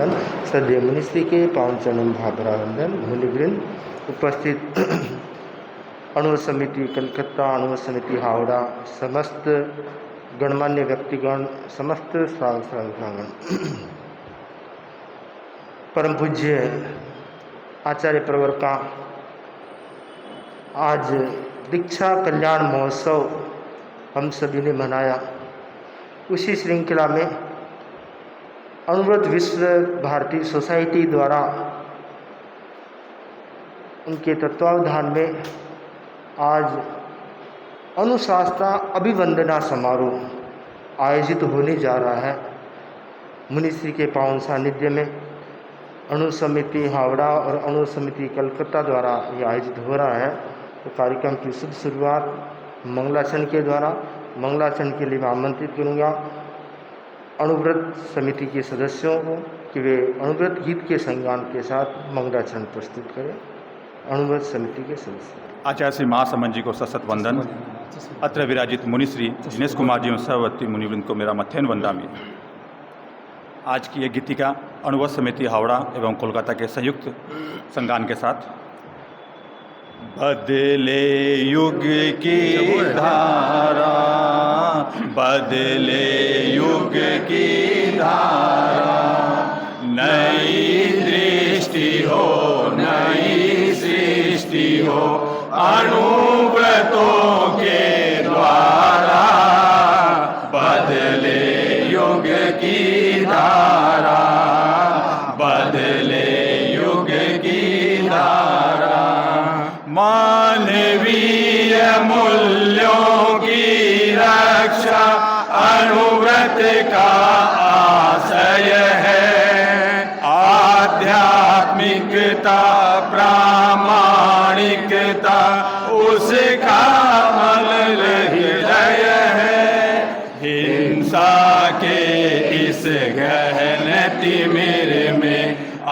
वंदन। सदैव मुनिश्री के पावन चरणों में भावरा वंदन। मुनिवृंद, उपस्थित अणुव समिति कलकत्ता, अणुव समिति हावड़ा, समस्त गणमान्य व्यक्तिगण, समस्त श्रावकगण, परम पूज्य आचार्य प्रवर का आज दीक्षा कल्याण महोत्सव हम सभी ने मनाया। उसी श्रृंखला में अनुव्रत विश्व भारती सोसाइटी द्वारा उनके तत्वावधान में आज अनुशासना अभिवंदना समारोह आयोजित होने जा रहा है। मुनिश्री के पावन सानिध्य में अणु समिति हावड़ा और अणु समिति कलकत्ता द्वारा ये आयोजित हो रहा है। तो कार्यक्रम की शुभ शुरुआत मंगलाचरण के द्वारा, मंगलाचरण के लिए मैं आमंत्रित करूँगा अणुव्रत समिति के सदस्यों को कि वे अणुव्रत गीत के संज्ञान के साथ मंगलाचरण प्रस्तुत करें। अणुव्रत समिति के सदस्य आचार्य श्री महासमन जी को सशत वंदन। अत्र विराजित मुनिश्री दिनेश कुमार जी एवं सर्ववर्ती मुनिवृंद को मेरा मथेन वंदामी। आज की ये गीतिका अणुव्रत समिति हावड़ा एवं कोलकाता के संयुक्त संज्ञान के साथ बदले युग की धारा, बदले युग की धारा, नई दृष्टि हो, नई सृष्टि हो, अणुव्रतों के द्वारा, बदले युग की धारा, बदले युग की धारा, मानवीय मूल्यों की रक्षा अणुव्रत का आशय है। आध्यात्मिकता प्रामाणिकता उसका मल हृदय है। हिंसा के इस गहन तिमिर में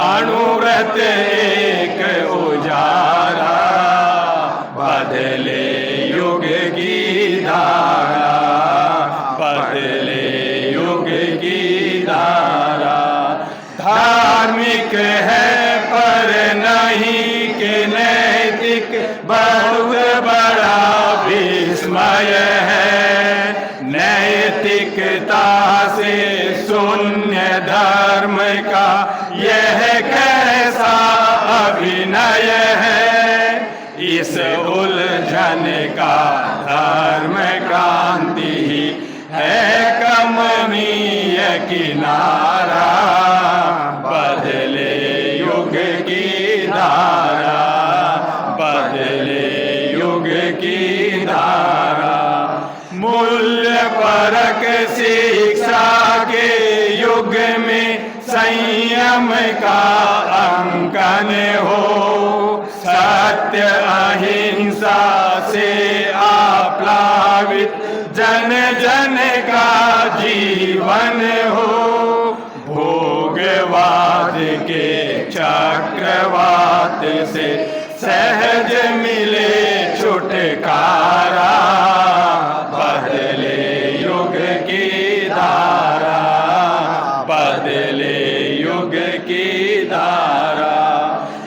अणुव्रत एक उजाला, बदले युग की धारा, बदले युग की धारा। धार्मिक है पर नहीं कि नैतिक बहुत बड़ा विस्मय है। नैतिकता से शून्य धर्म का यह कैसा अभिनय है। इस उलझन का धर्म क्रांति ही है कमनीय किनारा, बदले युग की धारा, बदले युग की धारा। मूल्य परक शिक्षा के युग में संयम का अंकन हो। सत्य अहिंसा से आप्लावित जन जन का जीवन हो। भोगवाद के चक्रवात से सहज मिले छुटकारा, बदले युग की धारा, बदले युग की धारा।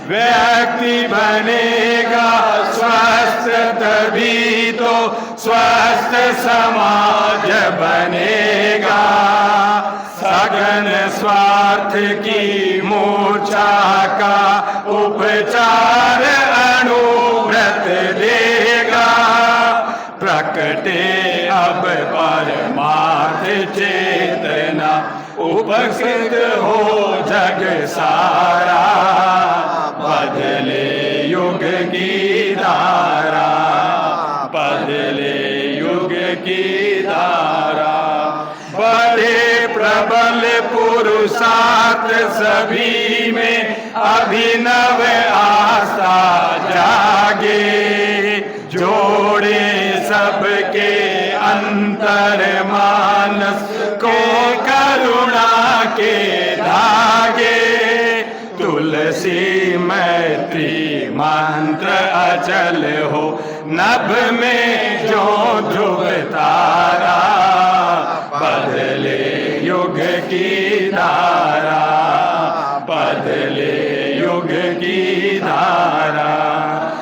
व्यक्ति बनेगा स्वस्थ तभी तो स्वस्थ समाज बनेगा। सघन स्वार्थ की मूर्छा का उपचार अणुव्रत देगा। प्रकटे अब परमार्थ चेतना, उपकृत हो जग सारा, बदले युग की धारा, बदले युग की धारा। बड़े प्रबल पुरुषार्थ सभी में अभिनव आस्था जागे। जोड़े सबके अंतर मानस को करुणा के धागे। तुलसी मैत्री मंत्र अचल हो, नभ में जो ध्रुव तारा, बदले युग की धारा, की धारा,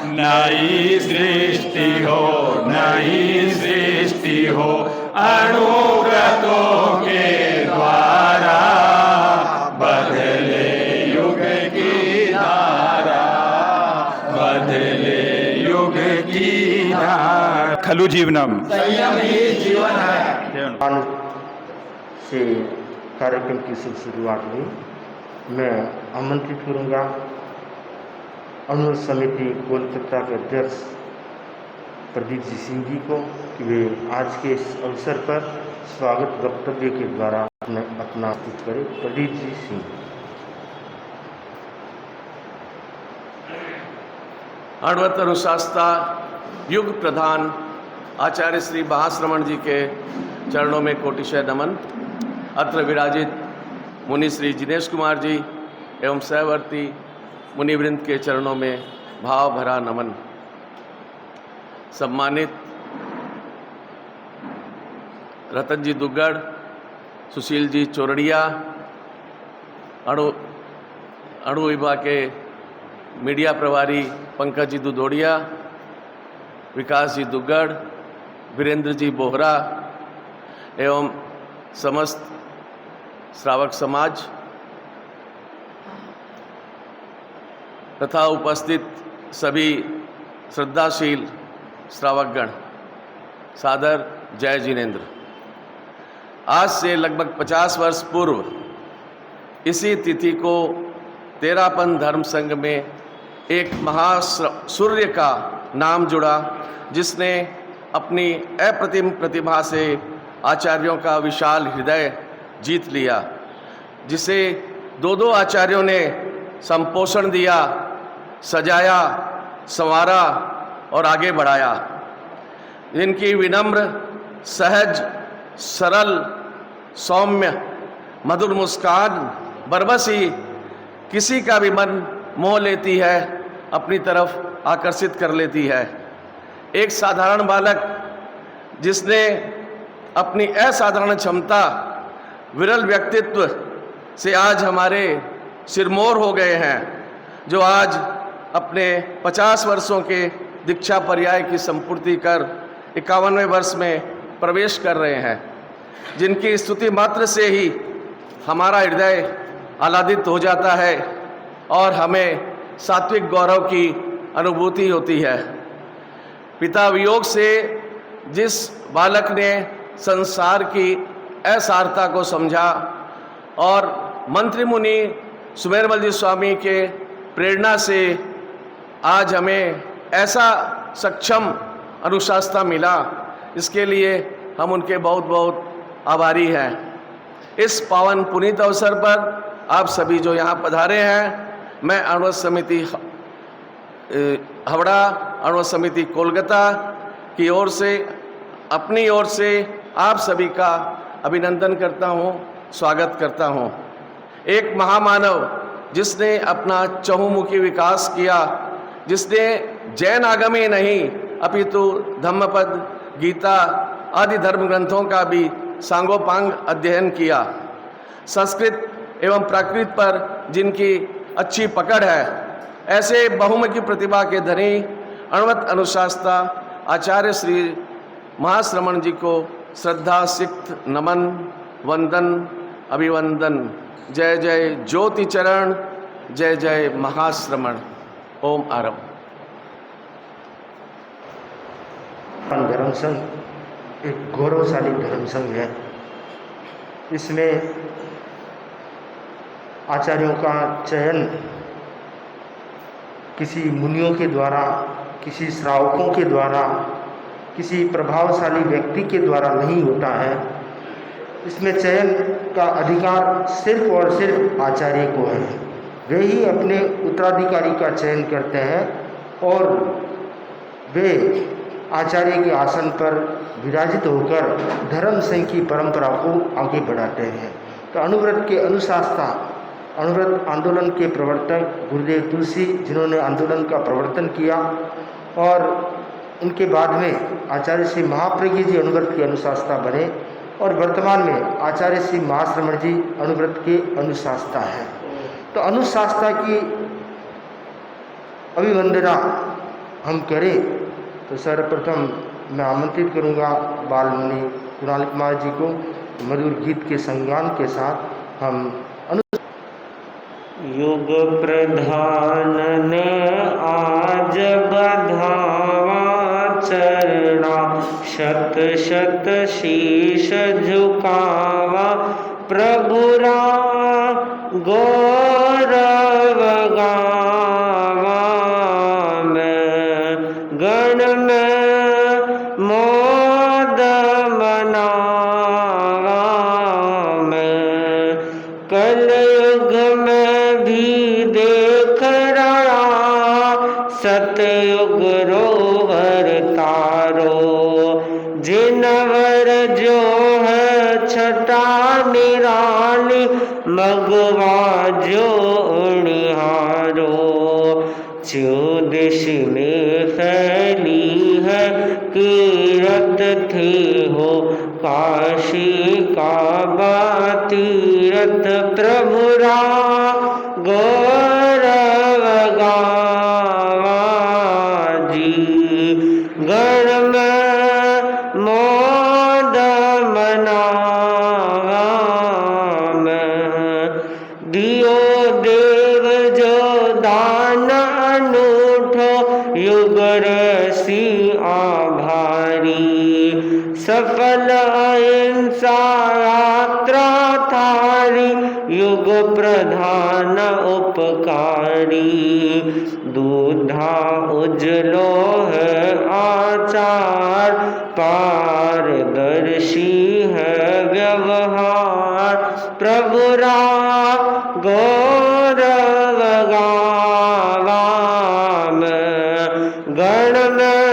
नई सृष्टि हो, नई सृष्टि हो, अनुव्रतों के द्वारा बदले युग की धारा, बदले युग की धारा। खलु जीवनम, संयम ही जीवन है। से कार्यक्रम की शुरुआत हुई। मैं आमंत्रित करूँगा अनुरोध समिति कोलकाता के अध्यक्ष प्रदीप जी सिंह जी को कि वे आज के इस अवसर पर स्वागत वक्तव्य के द्वारा अपना प्रस्तुत करें। प्रदीप जी सिंह। अणुवत अनुशासता युग प्रधान आचार्य श्री महाश्रमण जी के चरणों में कोटिशय नमन। अत्र विराजित मुनि श्री जिनेश कुमार जी एवं सहवर्ती मुनिवृंद के चरणों में भाव भरा नमन। सम्मानित रतन जी दुग्गड़, सुशील जी चोरड़िया, अणु विभाग के मीडिया प्रभारी पंकज जी दुदोड़िया, विकास जी दुग्गड़, वीरेंद्र जी बोहरा एवं समस्त श्रावक समाज तथा उपस्थित सभी श्रद्धाशील श्रावकगण, सादर जय जिनेन्द्र। आज से लगभग 50 वर्ष पूर्व इसी तिथि को तेरापन धर्म संघ में एक महासूर्य का नाम जुड़ा, जिसने अपनी अप्रतिम प्रतिभा से आचार्यों का विशाल हृदय जीत लिया, जिसे दो आचार्यों ने संपोषण दिया, सजाया, संवारा और आगे बढ़ाया। जिनकी विनम्र, सहज, सरल, सौम्य, मधुर मुस्कान बरबसी किसी का भी मन मोह लेती है, अपनी तरफ आकर्षित कर लेती है। एक साधारण बालक जिसने अपनी असाधारण क्षमता, विरल व्यक्तित्व से आज हमारे सिरमौर हो गए हैं, जो आज अपने 50 वर्षों के दीक्षा पर्याय की संपूर्ति कर 51वें वर्ष में प्रवेश कर रहे हैं, जिनकी स्तुति मात्र से ही हमारा हृदय आह्लादित हो जाता है और हमें सात्विक गौरव की अनुभूति होती है। पिता वियोग से जिस बालक ने संसार की असारता को समझा और मंत्री मुनि सुमेरमल जी स्वामी के प्रेरणा से आज हमें ऐसा सक्षम अनुशासता मिला, इसके लिए हम उनके बहुत बहुत आभारी हैं। इस पावन पुनीत अवसर पर आप सभी जो यहाँ पधारे हैं, मैं अणुवत समिति हावड़ा, अणुवत समिति कोलकाता की ओर से, अपनी ओर से आप सभी का अभिनंदन करता हूँ, स्वागत करता हूँ। एक महामानव जिसने अपना चहुमुखी विकास किया, जिसने जैन आगम ही नहीं अपितु धम्मपद, गीता आदि धर्म ग्रंथों का भी सांगोपांग अध्ययन किया। संस्कृत एवं प्राकृत पर जिनकी अच्छी पकड़ है, ऐसे बहुमुखी प्रतिभा के धनी अणुवत अनुशासता आचार्य श्री महाश्रमण जी को श्रद्धा सिक्त नमन, वंदन, अभिवंदन। जय जय ज्योति चरण, जय जय महाश्रमण। ओम आरम। धर्म संघ एक गौरवशाली धर्म संघ है। इसमें आचार्यों का चयन किसी मुनियों के द्वारा, किसी श्रावकों के द्वारा, किसी प्रभावशाली व्यक्ति के द्वारा नहीं होता है। इसमें चयन का अधिकार सिर्फ और सिर्फ आचार्य को है। वे ही अपने उत्तराधिकारी का चयन करते हैं और वे आचार्य के आसन पर विराजित होकर धर्म संघ की परंपरा को आगे बढ़ाते हैं। तो अनुव्रत के अनुशासता, अनुव्रत आंदोलन के प्रवर्तक गुरुदेव तुलसी, जिन्होंने आंदोलन का प्रवर्तन किया, और उनके बाद में आचार्य श्री महाप्रज्ञ जी अनुव्रत के अनुशासता बने, और वर्तमान में आचार्य श्री महाश्रमण जी अनुव्रत के अनुशासता हैं। तो अनुशासता की अभिवंदना हम करें तो सर्वप्रथम मैं आमंत्रित करूंगा बालमुनि कुणाल कुमार जी को मधुर गीत के संगान के साथ हम युग प्रधान आज बधावा चरणा, शत शत शीश झुकावा प्रभुरा गौरव गावा मैं गण में मोद मनावा मैं कलयुग में भी देख रहा सतयुग रोवर तारो, जिनवर जो है छटा निराली मगवा जो निहारो, चौदिश में फैली है कीरत थी हो काशी काबा तीरथ प्रभुरा गौरव गावा जी गण में मोद मनावा मैं दियो देव जो दान अनूठो युग रसी आभारी, सफल अहिंसा यात्रा थारी युग प्रधान उपकारी, दूधा उजलो है आचार पारदर्शी है व्यवहार प्रभुरा गौरव गावा मैं गण में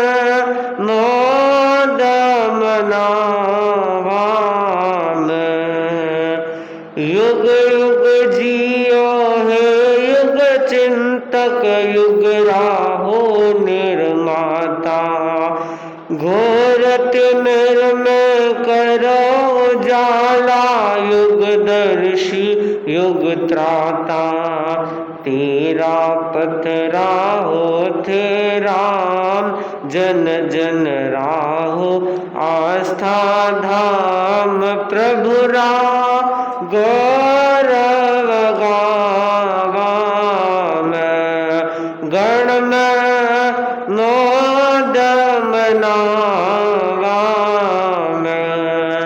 मोद मनावा मैं युग युग जियो है युग चिंतक युग राहो निर्माता, घोरत मेर में करो जाला युग दर्शी युग त्राता, तेरा पथ राहो थे राम जन जन राहो आस्था धाम प्रभुरा गौरव गावा मैं गण में मोद मनावा मैं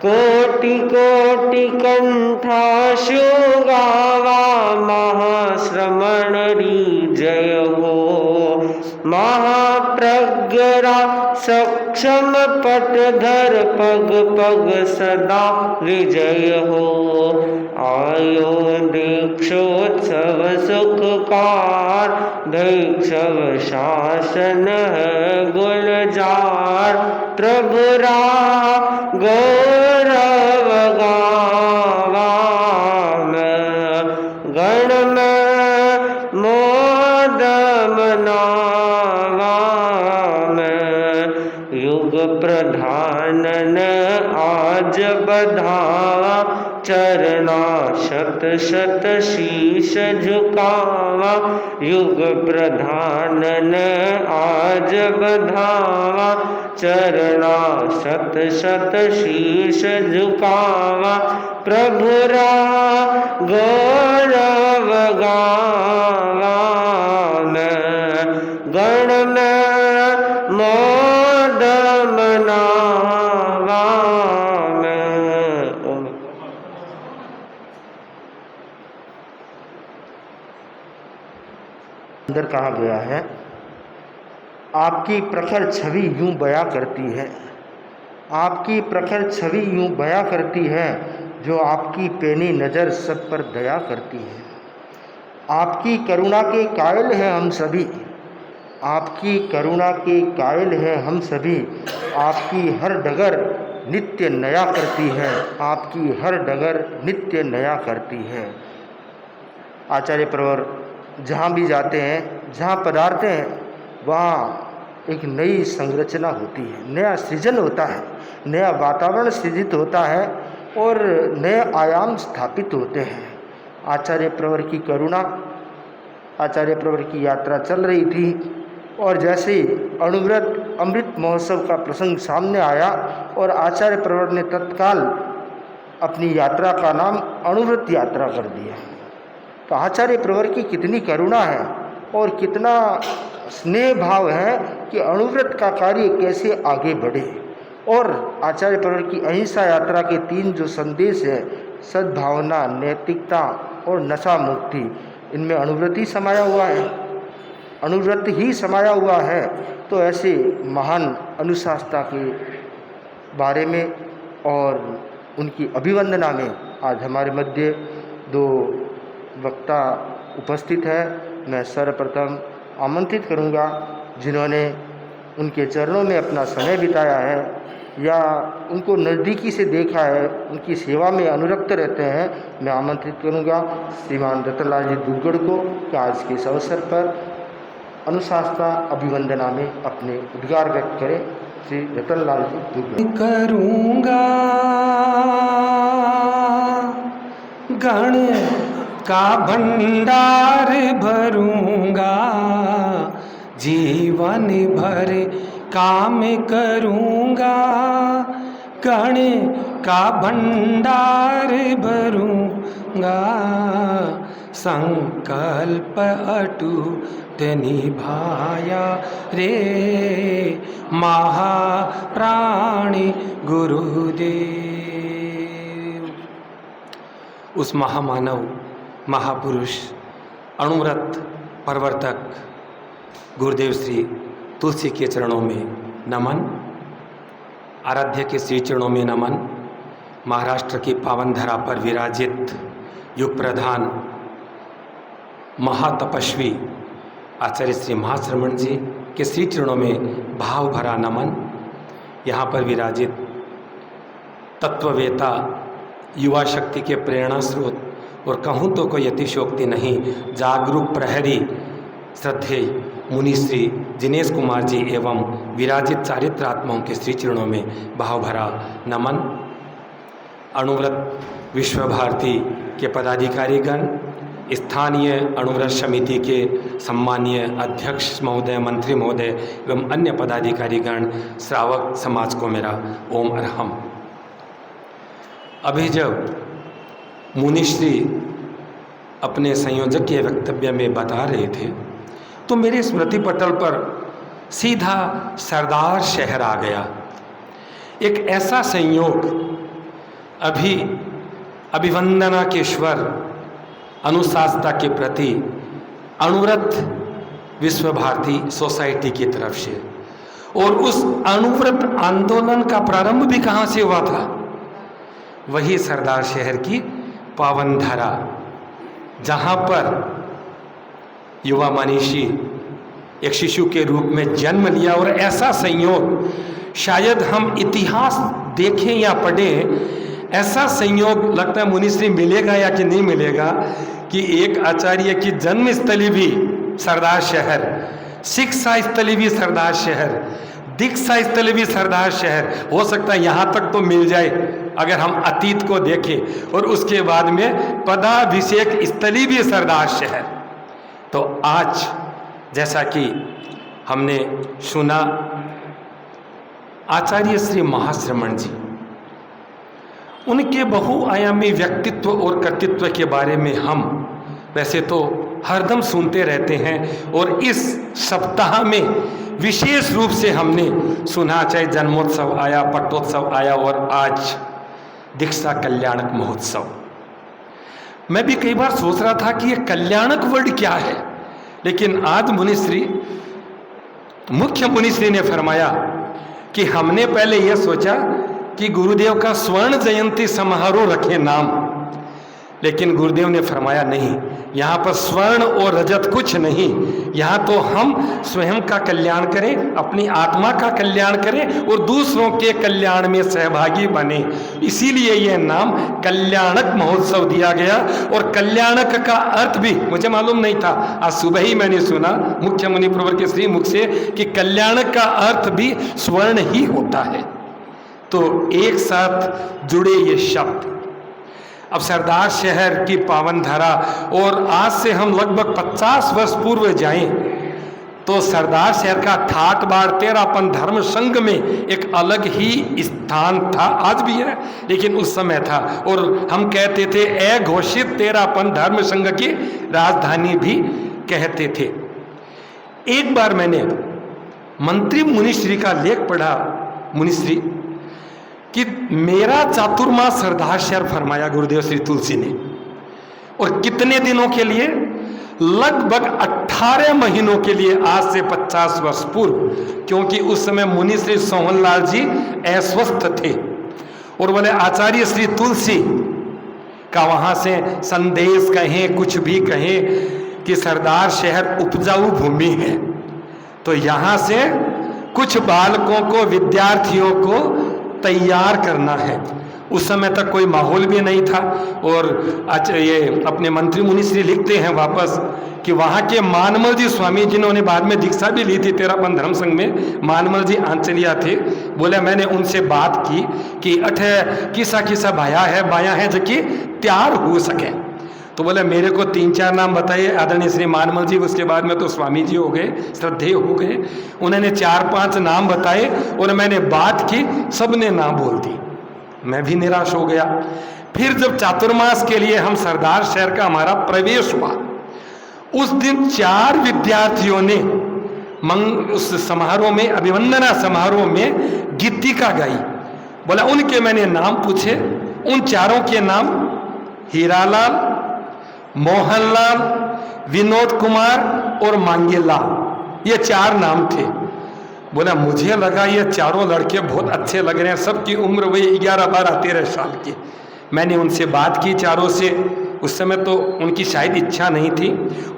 कोटि कोटि कंठा शुगावा महाश्रमण री जय हो, महाप्रज्ञरा सक्षम पटधर पग पग सदा विजय हो, आयो दीक्षोत्सव सुखकार दैक्षव शासन है गुलजार प्रभुरा गौरव गावा मैं गण में मोद मनावा मैं युग प्रधान आज बधावा चरना शत शत शीश झुकावा, युग प्रधान आज बधावा चरना शत शत शीश झुकावा प्रभुरा गौरव गावा मैं गण में मोद मनावा मैं। अंदर कहा गया है, आपकी प्रखर छवि यूं बयां करती है, आपकी प्रखर छवि यूं बयां करती है, जो आपकी पैनी नज़र सब पर दया करती है। आपकी करुणा के कायल हैं हम सभी, आपकी करुणा के कायल हैं हम सभी, आपकी हर डगर नित्य नया करती है, आपकी हर डगर नित्य नया करती है। आचार्य प्रवर जहाँ भी जाते हैं, जहाँ पधारते हैं, वहाँ एक नई संरचना होती है, नया सृजन होता है, नया वातावरण सृजित होता है और नए आयाम स्थापित होते हैं। आचार्य प्रवर की करुणा आचार्य प्रवर की यात्रा चल रही थी और जैसे अमृत महोत्सव का प्रसंग सामने आया और आचार्य प्रवर ने तत्काल अपनी यात्रा का नाम अणुव्रत यात्रा कर दिया। तो आचार्य प्रवर की कितनी करुणा है और कितना स्नेह भाव है कि अणुव्रत का कार्य कैसे आगे बढ़े। और आचार्य प्रवर की अहिंसा यात्रा के 3 जो संदेश है, सद्भावना, नैतिकता और नशा मुक्ति, इनमें अणुव्रत ही समाया हुआ है, अणुव्रत ही समाया हुआ है। तो ऐसे महान अनुशासता के बारे में और उनकी अभिवंदना में आज हमारे मध्य 2 वक्ता उपस्थित है। मैं सर्वप्रथम आमंत्रित करूंगा जिन्होंने उनके चरणों में अपना समय बिताया है या उनको नज़दीकी से देखा है, उनकी सेवा में अनुरक्त रहते हैं। मैं आमंत्रित करूंगा श्रीमान रतनलाल जी दुग्गड़ को कि आज के इस अवसर पर अनुशासना अभिवंदना में अपने उद्गार व्यक्त करें। श्री रतनलाल जी दुग्गड़। करूँगा गण का भंडार भरूँगा, जीवन भर काम करूँगा, गण का भंडार भरूँगा, संकल्प अटूट निभाया रे महाप्राणी गुरुदेव। उस महामानव, महापुरुष, अणुव्रत प्रवर्तक गुरुदेव श्री तुलसी के चरणों में नमन, आराध्य के श्री चरणों में नमन, महाराष्ट्र की पावन धरा पर विराजित युग प्रधान महातपस्वी आचार्य श्री महाश्रमण जी के श्री चरणों में भाव भरा नमन, यहाँ पर विराजित तत्ववेता, युवा शक्ति के प्रेरणा स्रोत और कहूँ तो कोई अतिशोक्ति नहीं, जागरूक प्रहरी श्रद्धेय मुनि श्री जिनेश कुमार जी एवं विराजित चारित्रात्माओं के श्री चरणों में भाव भरा नमन, अणुव्रत विश्व भारती के पदाधिकारीगण, स्थानीय अणुव्रत समिति के सम्मानीय अध्यक्ष महोदय, मंत्री महोदय एवं अन्य पदाधिकारीगण, श्रावक समाज को मेरा ओम अरहम। अभी जब मुनिश्री अपने संयोजकीय वक्तव्य में बता रहे थे तो मेरे स्मृति पटल पर सीधा सरदार शहर आ गया। एक ऐसा संयोग, अभी अभिवंदना के स्वर अनुशासता के प्रति अणुव्रत विश्व भारती सोसाइटी की तरफ से, और उस अणुव्रत आंदोलन का प्रारंभ भी कहाँ से हुआ था? वही सरदार शहर की पावन धरा, जहाँ पर युवा मनीषी एक शिशु के रूप में जन्म लिया। और ऐसा संयोग शायद हम इतिहास देखें या पढ़ें, ऐसा संयोग लगता है मुनिश्री मिलेगा या कि नहीं मिलेगा कि एक आचार्य की जन्म स्थली भी सरदार शहर, शिक्षा स्थली भी सरदार शहर, दीक्षा स्थली भी सरदार शहर, हो सकता है यहाँ तक तो मिल जाए अगर हम अतीत को देखें, और उसके बाद में पदाभिषेक स्थली भी सरदार शहर। तो आज जैसा कि हमने सुना, आचार्य श्री महाश्रमण जी, उनके बहुआयामी व्यक्तित्व और कर्तृत्व के बारे में हम वैसे तो हरदम सुनते रहते हैं, और इस सप्ताह में विशेष रूप से हमने सुना, चाहे जन्मोत्सव आया, पट्टोत्सव आया और आज दीक्षा कल्याणक महोत्सव। मैं भी कई बार सोच रहा था कि ये कल्याणक वर्ड क्या है, लेकिन आज मुख्य मुनिश्री ने फरमाया कि हमने पहले यह सोचा कि गुरुदेव का स्वर्ण जयंती समारोह रखे नाम, लेकिन गुरुदेव ने फरमाया नहीं, यहाँ पर स्वर्ण और रजत कुछ नहीं, यहाँ तो हम स्वयं का कल्याण करें, अपनी आत्मा का कल्याण करें और दूसरों के कल्याण में सहभागी बने। इसीलिए यह नाम कल्याणक महोत्सव दिया गया। और कल्याणक का अर्थ भी मुझे मालूम नहीं था, आज सुबह ही मैंने सुना मुख्य मुनि प्रवर के श्री मुख से कि कल्याणक का अर्थ भी स्वर्ण ही होता है। तो एक साथ जुड़े ये शब्द। अब सरदार शहर की पावन धरा, और आज से हम लगभग 50 वर्ष पूर्व जाएं तो सरदार शहर का ठाट बाड़ तेरापन धर्म संघ में एक अलग ही स्थान था, आज भी है लेकिन उस समय था। और हम कहते थे अघोषित तेरापन धर्म संघ की राजधानी भी कहते थे। एक बार मैंने मंत्री मुनिश्री का लेख पढ़ा, मुनिश्री कि मेरा चातुर्मास सरदार शहर फरमाया गुरुदेव श्री तुलसी ने, और कितने दिनों के लिए? लगभग 18 महीनों के लिए, आज से 50 वर्ष पूर्व, क्योंकि उस समय मुनि श्री सोहनलाल जी अस्वस्थ थे और बोले आचार्य श्री तुलसी का वहां से संदेश कहें कुछ भी कहें कि सरदार शहर उपजाऊ भूमि है, तो यहाँ से कुछ बालकों को, विद्यार्थियों को तैयार करना है। उस समय तक कोई माहौल भी नहीं था। और ये अपने मंत्री मुनिश्री लिखते हैं वापस कि वहाँ के मानमल जी स्वामी, जिन्होंने बाद में दीक्षा भी ली थी तेरापन धर्म संघ में, मानमल जी आंचलिया थे, बोले मैंने उनसे बात की कि अठे किसा किसा बाया है जो कि तैयार हो सके। तो बोले मेरे को 3-4 नाम बताइए आदरणीय श्री मानमल जी, उसके बाद में तो स्वामी जी हो गए, श्रद्धेय हो गए। उन्होंने 4-5 नाम बताए और मैंने बात की, सबने नाम बोल दी। मैं भी निराश हो गया। फिर जब चातुर्मास के लिए हम सरदार शहर का हमारा प्रवेश हुआ, उस दिन 4 विद्यार्थियों ने उस समारोह में, अभिवंदना समारोह में गीतिका गाई। बोला उनके मैंने नाम पूछे, उन चारों के नाम हीरालाल, मोहनलाल, विनोद कुमार और मांगेलाल, ये 4 नाम थे। बोला मुझे लगा ये चारों लड़के बहुत अच्छे लग रहे हैं, सबकी उम्र वही 11, 12, 13 साल की। मैंने उनसे बात की चारों से, उस समय तो उनकी शायद इच्छा नहीं थी।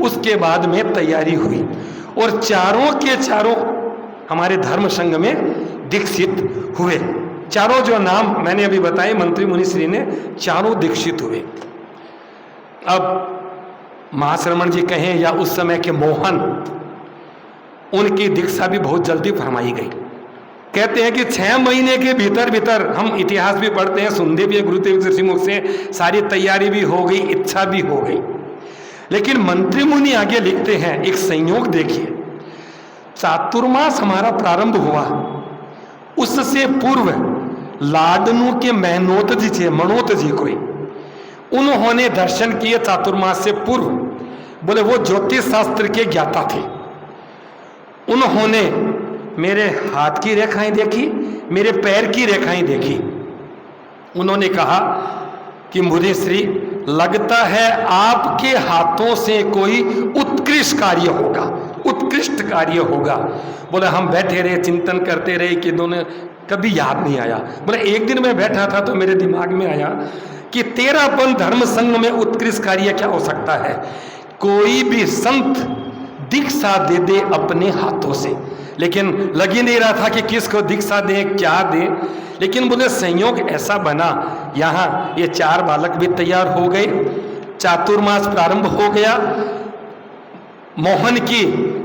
उसके बाद में तैयारी हुई और चारों के चारों हमारे धर्म संघ में दीक्षित हुए। चारों जो नाम मैंने अभी बताए मंत्री मुनिश्री ने, चारों दीक्षित हुए। अब महाश्रमण जी कहें या उस समय के मोहन, उनकी दीक्षा भी बहुत जल्दी फरमाई गई। कहते हैं कि 6 महीने के भीतर भीतर, हम इतिहास भी पढ़ते हैं, सुनते भी है गुरुदेव जी मुख से, सारी तैयारी भी हो गई, इच्छा भी हो गई। लेकिन मंत्री मुनि आगे लिखते हैं एक संयोग देखिए, चातुर्मास हमारा प्रारंभ हुआ, उससे पूर्व लाडनू के मेहनोत जी थे, मनोत जी कोई, उन्होंने दर्शन किए चातुर्मास से पूर्व। बोले वो ज्योतिष शास्त्र के ज्ञाता थे। उन्होंने मेरे हाथ की रेखाएं देखी, मेरे पैर की रेखाएं देखी। उन्होंने कहा कि मुनिश्री लगता है आपके हाथों से कोई उत्कृष्ट कार्य होगा, उत्कृष्ट कार्य होगा। बोले हम बैठे रहे, चिंतन करते रहे कि दोनों, कभी याद नहीं आया। बोले एक दिन मैं बैठा था तो मेरे दिमाग में आया कि तेरापन धर्म संघ में उत्कृष्ट कार्य क्या हो सकता है? कोई भी संत दीक्षा दे दे अपने हाथों से, लेकिन लग ही नहीं रहा था कि किसको दीक्षा दे, क्या दे। लेकिन बोले संयोग ऐसा बना, यहाँ ये 4 बालक भी तैयार हो गए, चातुर्मास प्रारंभ हो गया, मोहन की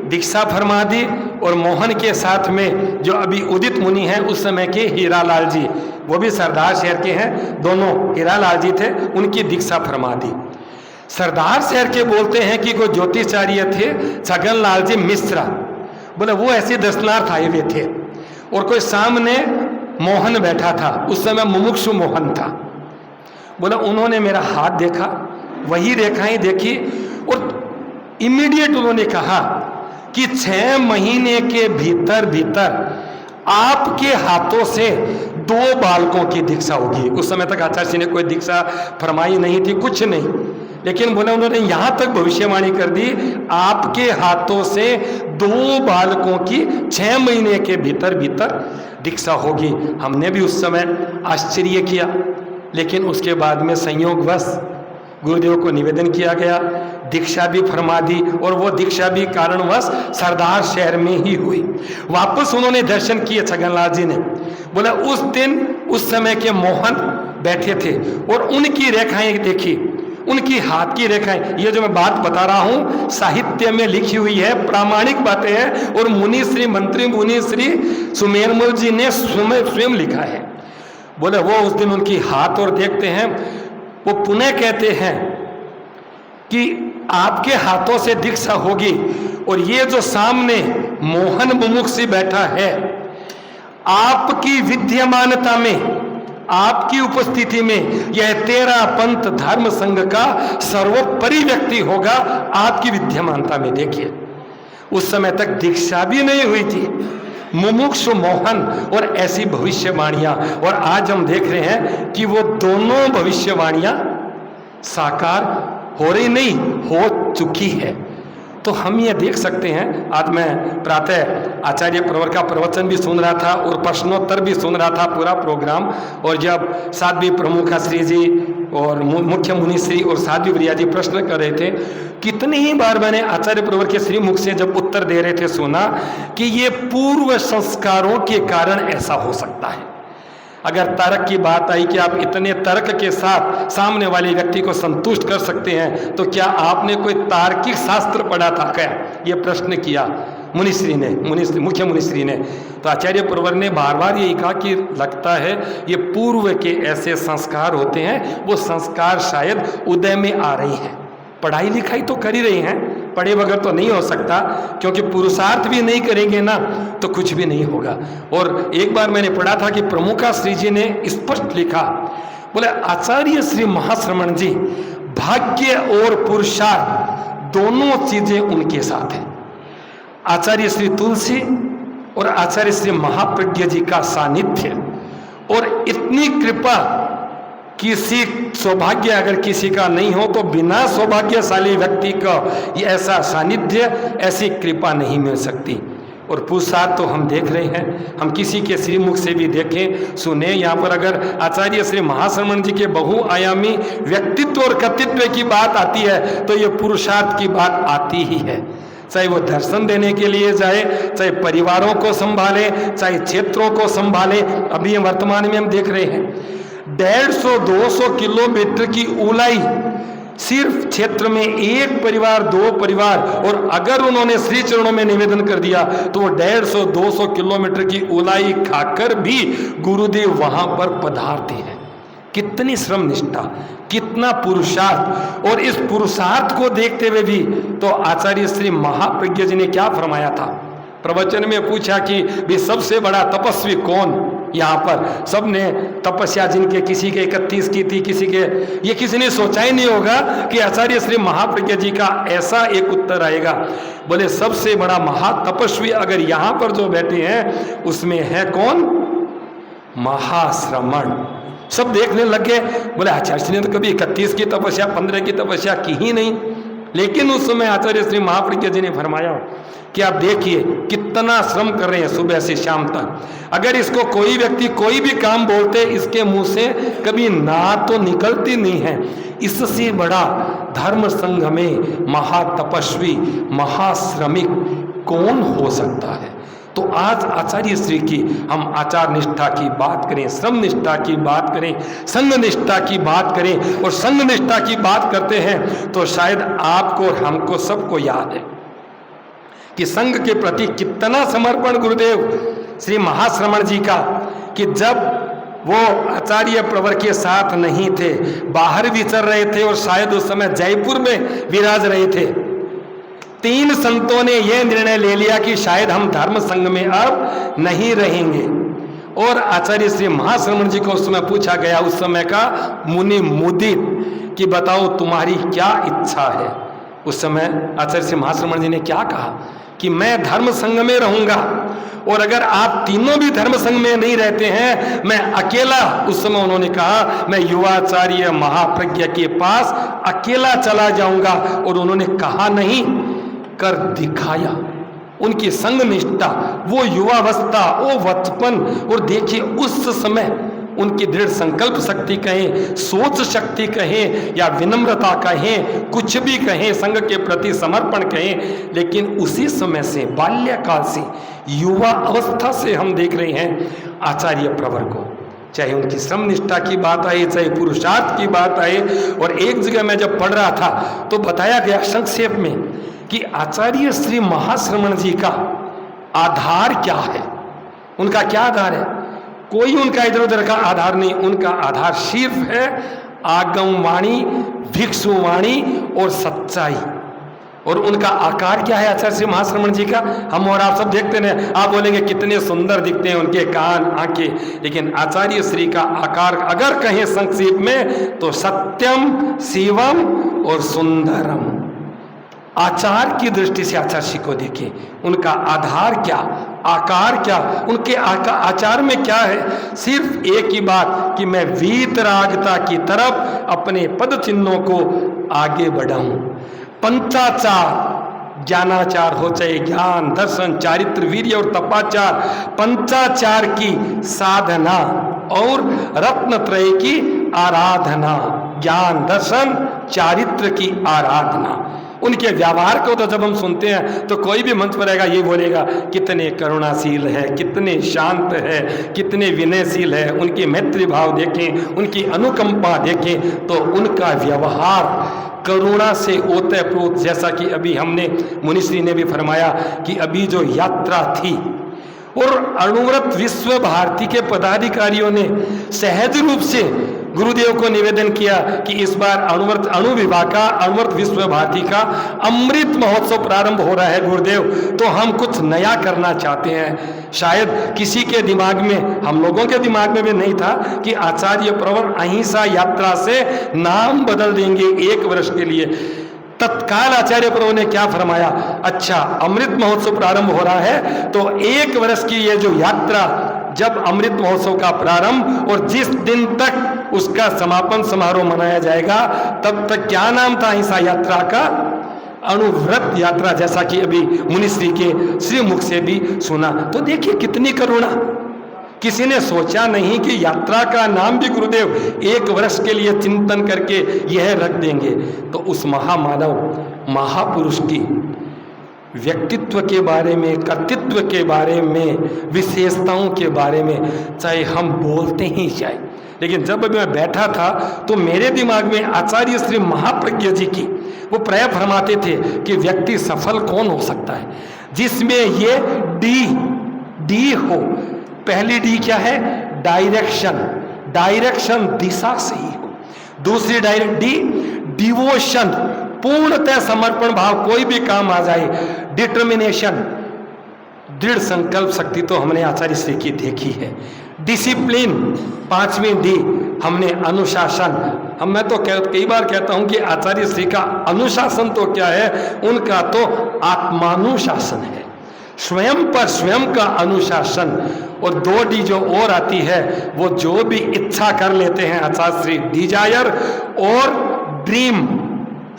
दीक्षा फरमा दी और मोहन के साथ में जो अभी उदित मुनि हैं उस समय के हीरालाल जी, वो भी सरदार शहर के हैं, दोनों हीरालाल जी थे, उनकी दीक्षा फरमा दी। सरदार शहर के बोलते हैं कि कोई ज्योतिषाचार्य थे छगनलाल जी मिश्रा, बोले वो ऐसे दर्शनार्थ आए हुए थे और कोई सामने मोहन बैठा था, उस समय मुमुक्षु मोहन था। बोला उन्होंने मेरा हाथ देखा, वही रेखाएं देखी और इमीडिएट उन्होंने कहा कि 6 महीने के भीतर भीतर आपके हाथों से 2 बालकों की दीक्षा होगी। उस समय तक आचार्य जी ने कोई दीक्षा फरमाई नहीं थी, कुछ नहीं, लेकिन बोले उन्होंने यहां तक भविष्यवाणी कर दी, आपके हाथों से 2 बालकों की 6 महीने के भीतर भीतर दीक्षा होगी। हमने भी उस समय आश्चर्य किया, लेकिन उसके बाद में संयोगवश गुरुदेव को निवेदन किया गया, दीक्षा भी फरमा दी और वो दीक्षा भी कारणवश सरदार शहर में ही हुई। वापस उन्होंने दर्शन किए छगनलाल जी ने। बोला उस दिन उस समय के मोहन बैठे थे और उनकी रेखाएं देखी, उनकी हाथ की रेखाएं। ये जो मैं बात बता रहा हूं साहित्य में लिखी हुई है, प्रामाणिक बातें हैं और मुनिश्री मंत्री मुनिश्री सुमेरमल जी ने स्वयं लिखा है। बोले वो उस दिन उनकी हाथ और देखते हैं, वो पुनः कहते हैं कि आपके हाथों से दीक्षा होगी, और ये जो सामने मोहन मुमुक्षु बैठा है, आपकी विद्यमानता में, आपकी उपस्थिति में यह तेरा पंथ धर्म संघ का सर्वोपरि व्यक्ति होगा। आपकी विद्यमानता में देखिए, उस समय तक दीक्षा भी नहीं हुई थी, मुमुक्षु मोहन और ऐसी भविष्यवाणियां, और आज हम देख रहे हैं कि वो दोनों भविष्यवाणियां साकार हो रही नहीं, हो चुकी है। तो हम ये देख सकते हैं, आज मैं प्रातः आचार्य प्रवर का प्रवचन भी सुन रहा था और प्रश्नोत्तर भी सुन रहा था पूरा प्रोग्राम, और जब साध्वी प्रमुखा श्री जी और मुख्य मुनि श्री और साध्वी प्रिया जी प्रश्न कर रहे थे, कितनी ही बार मैंने आचार्य प्रवर के श्रीमुख से जब उत्तर दे रहे थे सुना कि ये पूर्व संस्कारों के कारण ऐसा हो सकता है। अगर तर्क की बात आई कि आप इतने तर्क के साथ सामने वाले व्यक्ति को संतुष्ट कर सकते हैं, तो क्या आपने कोई तार्किक शास्त्र पढ़ा था क्या? ये प्रश्न किया मुनिश्री ने, मुख्य मुनिश्री ने। तो आचार्य प्रवर ने बार बार यही कहा कि लगता है ये पूर्व के ऐसे संस्कार होते हैं, वो संस्कार शायद उदय में आ रही हैं। पढ़ाई लिखाई तो कर ही रही हैं, पढ़े बगैर तो नहीं हो सकता, क्योंकि पुरुषार्थ भी नहीं करेंगे ना तो कुछ भी नहीं होगा। और एक बार मैंने पढ़ा था कि प्रमुखा श्री जी ने स्पष्ट लिखा, बोले आचार्य श्री महाश्रमण जी, भाग्य और पुरुषार्थ दोनों चीजें उनके साथ है। आचार्य श्री तुलसी और आचार्य श्री महाप्रज्ञ जी का सानिध्य और इतनी कृपा, किसी सौभाग्य अगर किसी का नहीं हो तो बिना सौभाग्यशाली व्यक्ति का ये ऐसा सानिध्य, ऐसी कृपा नहीं मिल सकती। और पुरुषार्थ तो हम देख रहे हैं, हम किसी के श्रीमुख से भी देखें सुने, यहाँ पर अगर आचार्य श्री महाश्रमण जी के बहुआयामी व्यक्तित्व और कर्तृत्व की बात आती है तो ये पुरुषार्थ की बात आती ही है। चाहे वो दर्शन देने के लिए जाए, चाहे परिवारों को संभाले, चाहे क्षेत्रों को संभाले। अभी वर्तमान में हम देख रहे हैं 150-200 किलोमीटर की ऊलाई सिर्फ क्षेत्र में एक परिवार, दो परिवार, और अगर उन्होंने श्री चरणों में निवेदन कर दिया तो वो 150-200 किलोमीटर की ऊलाई खाकर भी गुरुदेव वहां पर पधारते हैं। कितनी श्रम निष्ठा, कितना पुरुषार्थ। और इस पुरुषार्थ को देखते हुए भी तो आचार्य श्री महाप्रज्ञ जी ने क्या फरमाया था, प्रवचन में पूछा कि भी सबसे बड़ा तपस्वी कौन यहाँ पर? सबने तपस्या जिनके किसी के 31 की थी, किसी के, ये किसी ने सोचा ही नहीं होगा कि आचार्य श्री महाप्रज्ञ जी का ऐसा एक उत्तर आएगा। बोले सबसे बड़ा महातपस्वी अगर यहाँ पर जो बैठे हैं उसमें है कौन? महाश्रमण। सब देखने लग गए, बोले आचार्य श्री ने तो कभी 31 की तपस्या, 15 की तपस्या की ही नहीं। लेकिन उस समय आचार्य श्री महाप्रज्ञ जी ने फरमाया कि आप देखिए कितना श्रम कर रहे हैं सुबह से शाम तक। अगर इसको कोई व्यक्ति कोई भी काम बोलते, इसके मुंह से कभी ना तो निकलती नहीं है। इससे बड़ा धर्म संघ में महातपस्वी, महाश्रमिक कौन हो सकता है? तो आज आचार्य श्री की हम आचार निष्ठा की बात करें, श्रम निष्ठा की बात करें, संघ निष्ठा की बात करें, और संघ निष्ठा की बात करते हैं तो शायद आपको और हमको सबको याद है कि संघ के प्रति कितना समर्पण गुरुदेव श्री महाश्रमण जी का, कि जब वो आचार्य प्रवर के साथ नहीं थे, बाहर विचर रहे थे और शायद उस समय जयपुर में विराज रहे थे, 3 संतों ने यह निर्णय ले लिया कि शायद हम धर्म संघ में अब नहीं रहेंगे। और आचार्य श्री महाश्रमण जी को उस समय पूछा गया, उस समय का मुनि मुदित, कि बताओ तुम्हारी क्या इच्छा है? उस समय आचार्य श्री महाश्रमण जी ने क्या कहा कि मैं धर्म संघ में रहूंगा, और अगर आप तीनों भी धर्म संघ में नहीं रहते हैं, मैं अकेला, उस समय उन्होंने कहा मैं युवाचार्य महाप्रज्ञ के पास अकेला चला जाऊंगा। और उन्होंने कहा नहीं, कर दिखाया। उनकी संघ निष्ठा, वो युवावस्था, वो बचपन, और देखिए उस समय उनकी दृढ़ संकल्प शक्ति कहें, सोच शक्ति कहें, या विनम्रता कहें, कुछ भी कहें, संघ के प्रति समर्पण कहें, लेकिन उसी समय से, बाल्यकाल से, युवा अवस्था से हम देख रहे हैं आचार्य प्रवर को, चाहे उनकी श्रम निष्ठा की बात आए, चाहे पुरुषार्थ की बात आए। और एक जगह मैं जब पढ़ रहा था तो बताया गया संक्षेप में कि आचार्य श्री महाश्रमण जी का आधार क्या है, उनका क्या आधार है? कोई उनका इधर उधर का आधार नहीं, उनका आधार सिर्फ है आगम वाणी, भिक्षुवाणी और सच्चाई। और उनका आकार क्या है आचार्य श्री महाश्रमण जी का? हम और आप सब देखते हैं, आप बोलेंगे कितने सुंदर दिखते हैं उनके कान, आंखें, लेकिन आचार्य श्री का आकार अगर कहें संक्षेप में तो सत्यम, शिवम और सुंदरम। आचार की दृष्टि से आचार्य श्री को देखें, उनका आधार क्या, आकार क्या, उनके आचार में क्या है? सिर्फ एक ही बात कि मैं वीतरागता की तरफ अपने पद चिन्हों को आगे बढ़ाऊं। पंचाचार, ज्ञानाचार हो चाहे ज्ञान, दर्शन, चारित्र, वीर्य और तपाचार, पंचाचार की साधना और रत्नत्रय की आराधना, ज्ञान, दर्शन, चारित्र की आराधना। उनके व्यवहार को तो जब हम सुनते हैं तो कोई भी मंच पर आएगा ये बोलेगा कितने करुणाशील है, कितने शांत है, कितने विनयशील है। उनकी मैत्री भाव देखें, उनकी अनुकंपा देखें तो उनका व्यवहार करुणा से ओतप्रोत, जैसा कि अभी हमने मुनिश्री ने भी फरमाया कि अभी जो यात्रा थी और अणुव्रत विश्व भारती के पदाधिकारियों ने सहज रूप से गुरुदेव को निवेदन किया कि इस बार अणु विभाग का, अणुव्रत विश्व भारती का अमृत महोत्सव प्रारंभ हो रहा है गुरुदेव, तो हम कुछ नया करना चाहते हैं। शायद किसी के दिमाग में, हम लोगों के दिमाग में भी नहीं था कि आचार्य प्रवर अहिंसा यात्रा से नाम बदल देंगे 1 वर्ष के लिए। तत्काल आचार्य प्रभु ने क्या फरमाया, अच्छा अमृत महोत्सव प्रारंभ हो रहा है तो 1 वर्ष की ये जो यात्रा, जब अमृत महोत्सव का प्रारंभ और जिस दिन तक उसका समापन समारोह मनाया जाएगा तब तक क्या नाम था अहिंसा यात्रा का? अणुव्रत यात्रा, जैसा कि अभी मुनिश्री के श्री मुख से भी सुना। तो देखिए कितनी करुणा। किसी ने सोचा नहीं कि यात्रा का नाम भी गुरुदेव 1 वर्ष के लिए चिंतन करके यह रख देंगे। तो उस महामानव, महापुरुष की व्यक्तित्व के बारे में, कर्तृत्व के बारे में, विशेषताओं के बारे में चाहे हम बोलते ही जाए, लेकिन जब मैं बैठा था तो मेरे दिमाग में आचार्य श्री महाप्रज्ञ जी की वो प्राय फरमाते थे कि व्यक्ति सफल कौन हो सकता है जिसमें ये डी हो। पहली डी क्या है? डायरेक्शन, डायरेक्शन दिशा सही हो। दूसरी डी डिवोशन, पूर्णतः समर्पण भाव, कोई भी काम आ जाए। डिटर्मिनेशन, दृढ़ संकल्प शक्ति तो हमने आचार्य श्री की देखी है। डिसिप्लिन, 5वीं डी हमने अनुशासन। हम मैं तो कई बार कहता हूं कि आचार्य श्री का अनुशासन तो क्या है, उनका तो आत्मानुशासन है, स्वयं पर स्वयं का अनुशासन। और 2 डी जो और आती है वो जो भी इच्छा कर लेते हैं आचार्य श्री, डिजायर और ड्रीम,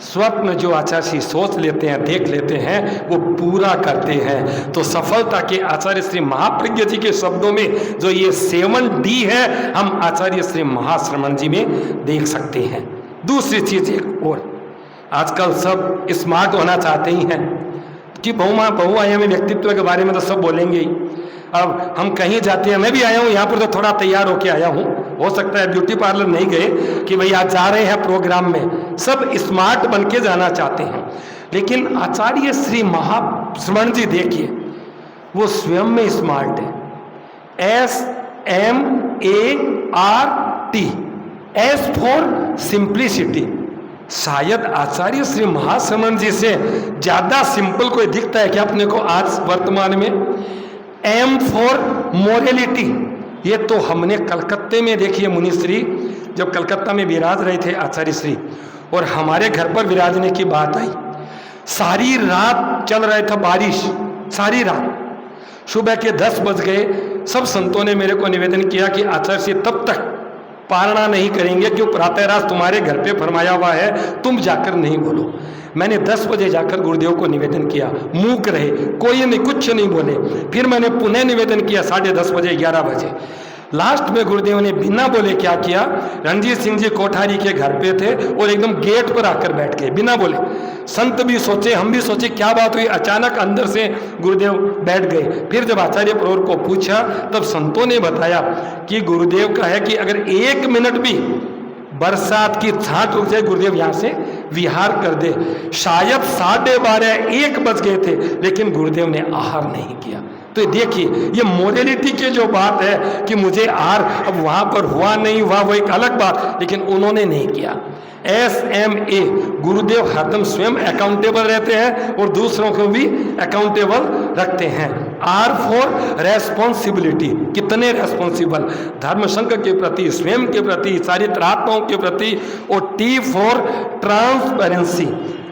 स्वप्न जो आचार्य श्री सोच लेते हैं, देख लेते हैं, वो पूरा करते हैं। तो सफलता के आचार्य श्री महाप्रज्ञ जी के शब्दों में जो ये 7 डी है हम आचार्य श्री महाश्रमण जी में देख सकते हैं। दूसरी चीज एक और, आजकल सब स्मार्ट होना चाहते ही हैं कि बहुआयामी व्यक्तित्व के बारे में तो सब बोलेंगे ही। अब हम कहीं जाते हैं, मैं भी आया हूँ यहाँ पर तो थोड़ा तैयार होके आया हूँ, हो सकता है ब्यूटी पार्लर नहीं गए कि भाई आज जा रहे हैं प्रोग्राम में, सब स्मार्ट बन के जाना चाहते हैं। लेकिन आचार्य श्री महाश्रमण जी देखिए वो स्वयं में स्मार्ट है। SMART, S for simplicity. शायद आचार्य श्री महाश्रमण जी से ज्यादा सिंपल कोई दिखता है क्या अपने को आज वर्तमान में? M for morality. ये तो हमने कलकत्ते में देखिए मुनिश्री जब कलकत्ता में विराज रहे थे आचार्य श्री और हमारे घर पर विराजने की बात आई, सारी रात चल रहा था बारिश, सारी रात। सुबह के 10 बज गए, सब संतों ने मेरे को निवेदन किया कि आचार्य श्री तब तक पारणा नहीं करेंगे क्यों प्रातःरास तुम्हारे घर पे फरमाया हुआ है, तुम जाकर नहीं बोलो। मैंने 10 बजे जाकर गुरुदेव को निवेदन किया, मूक रहे, कोई नहीं, कुछ नहीं बोले। फिर मैंने पुनः निवेदन किया 10:30 बजे, 11 बजे। लास्ट में गुरुदेव ने बिना बोले क्या किया, रणजीत सिंह जी कोठारी के घर पे थे और एकदम गेट पर आकर बैठ गए बिना बोले। संत भी सोचे, हम भी सोचे क्या बात हुई, अचानक अंदर से गुरुदेव बैठ गए। फिर जब आचार्य प्रवर को पूछा तब संतों ने बताया कि गुरुदेव का है कि अगर 1 मिनट भी बरसात की छांट रुक जाए गुरुदेव यहाँ से विहार कर दे। शायद 12:30 1 बज गए थे लेकिन गुरुदेव ने आहार नहीं किया। तो देखिए ये मोरलिटी की जो बात है कि मुझे आर, अब वहाँ पर हुआ नहीं हुआ वो एक अलग बात, लेकिन उन्होंने नहीं किया। SMA गुरुदेव हरदम स्वयं अकाउंटेबल रहते हैं और दूसरों को भी अकाउंटेबल रखते हैं। R फॉर रेस्पॉन्सिबिलिटी, कितने रेस्पॉन्सिबल धर्म संघ के प्रति, स्वयं के प्रति, चारित्रात्माओं के प्रति। और T फॉर ट्रांसपेरेंसी,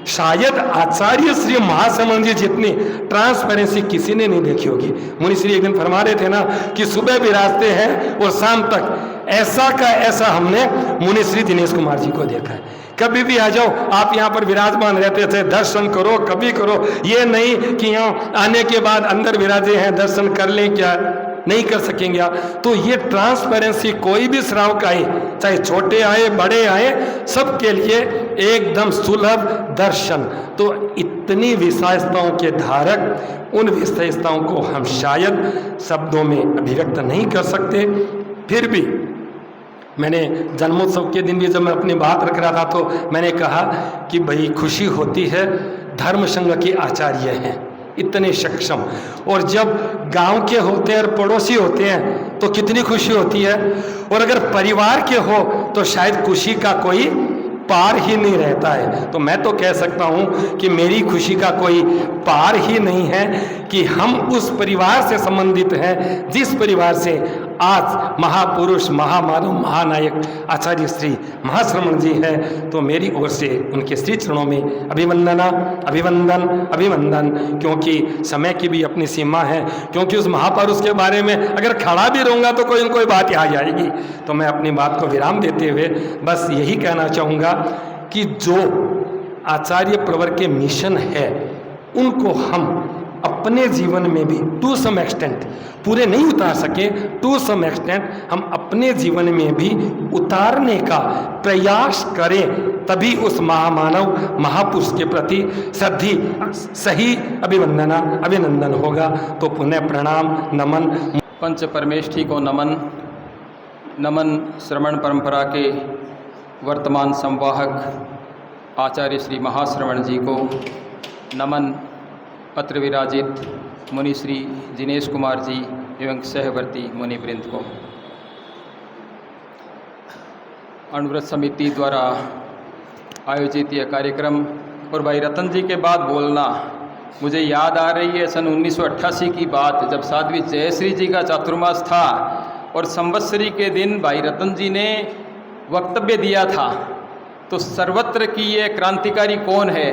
शायद आचार्य श्री महाश्रमण जी जितनी ट्रांसपेरेंसी किसी ने नहीं देखी होगी। मुनि श्री एक दिन फरमा रहे थे ना कि सुबह विराजते हैं और शाम तक, ऐसा का ऐसा हमने मुनि श्री दिनेश कुमार जी को देखा है। कभी भी आ जाओ, आप यहाँ पर विराजमान रहते थे, दर्शन करो, कभी करो, ये नहीं कि यहाँ आने के बाद अंदर विराजे हैं दर्शन कर लें, क्या नहीं कर सकेंगे आप। तो ये ट्रांसपेरेंसी कोई भी श्रावक आए, चाहे छोटे आए बड़े आए, सबके लिए एकदम सुलभ दर्शन। तो इतनी विशेषताओं के धारक, उन विशेषताओं को हम शायद शब्दों में अभिव्यक्त नहीं कर सकते। फिर भी मैंने जन्मोत्सव के दिन भी जब मैं अपनी बात रख रहा था तो मैंने कहा कि भाई खुशी होती है, धर्म संघ के आचार्य हैं इतने सक्षम, और जब गांव के होते हैं और पड़ोसी होते हैं तो कितनी खुशी होती है, और अगर परिवार के हो तो शायद खुशी का कोई पार ही नहीं रहता है। तो मैं तो कह सकता हूँ कि मेरी खुशी का कोई पार ही नहीं है कि हम उस परिवार से संबंधित हैं जिस परिवार से आज महापुरुष, महामानव, महानायक आचार्य श्री महाश्रमण जी हैं। तो मेरी ओर से उनके श्री चरणों में अभिवंदन, अभिवंदन, क्योंकि समय की भी अपनी सीमा है, क्योंकि उस महापुरुष के बारे में अगर खड़ा भी रहूँगा तो कोई न कोई बात आ जाएगी। तो मैं अपनी बात को विराम देते हुए बस यही कहना चाहूँगा कि जो आचार्य प्रवर के मिशन है उनको हम अपने जीवन में भी टू सम एक्सटेंट, पूरे नहीं उतार सके, टू सम एक्सटेंट हम अपने जीवन में भी उतारने का प्रयास करें, तभी उस महामानव महापुरुष के प्रति सही अभिनंदन होगा। तो पुनः प्रणाम, नमन। पंच परमेष्ठी को नमन, नमन श्रवण परंपरा के वर्तमान संवाहक आचार्य श्री महाश्रवण जी को नमन, पत्र विराजित मुनि श्री जिनेश कुमार जी एवं सहवर्ती मुनिवृंद को। अनुव्रत समिति द्वारा आयोजित यह कार्यक्रम और भाई रतन जी के बाद बोलना मुझे याद आ रही है सन 1988 की बात, जब साध्वी जयश्री जी का चातुर्मास था और संवत्सरी के दिन भाई रतन जी ने वक्तव्य दिया था, तो सर्वत्र की ये क्रांतिकारी कौन है।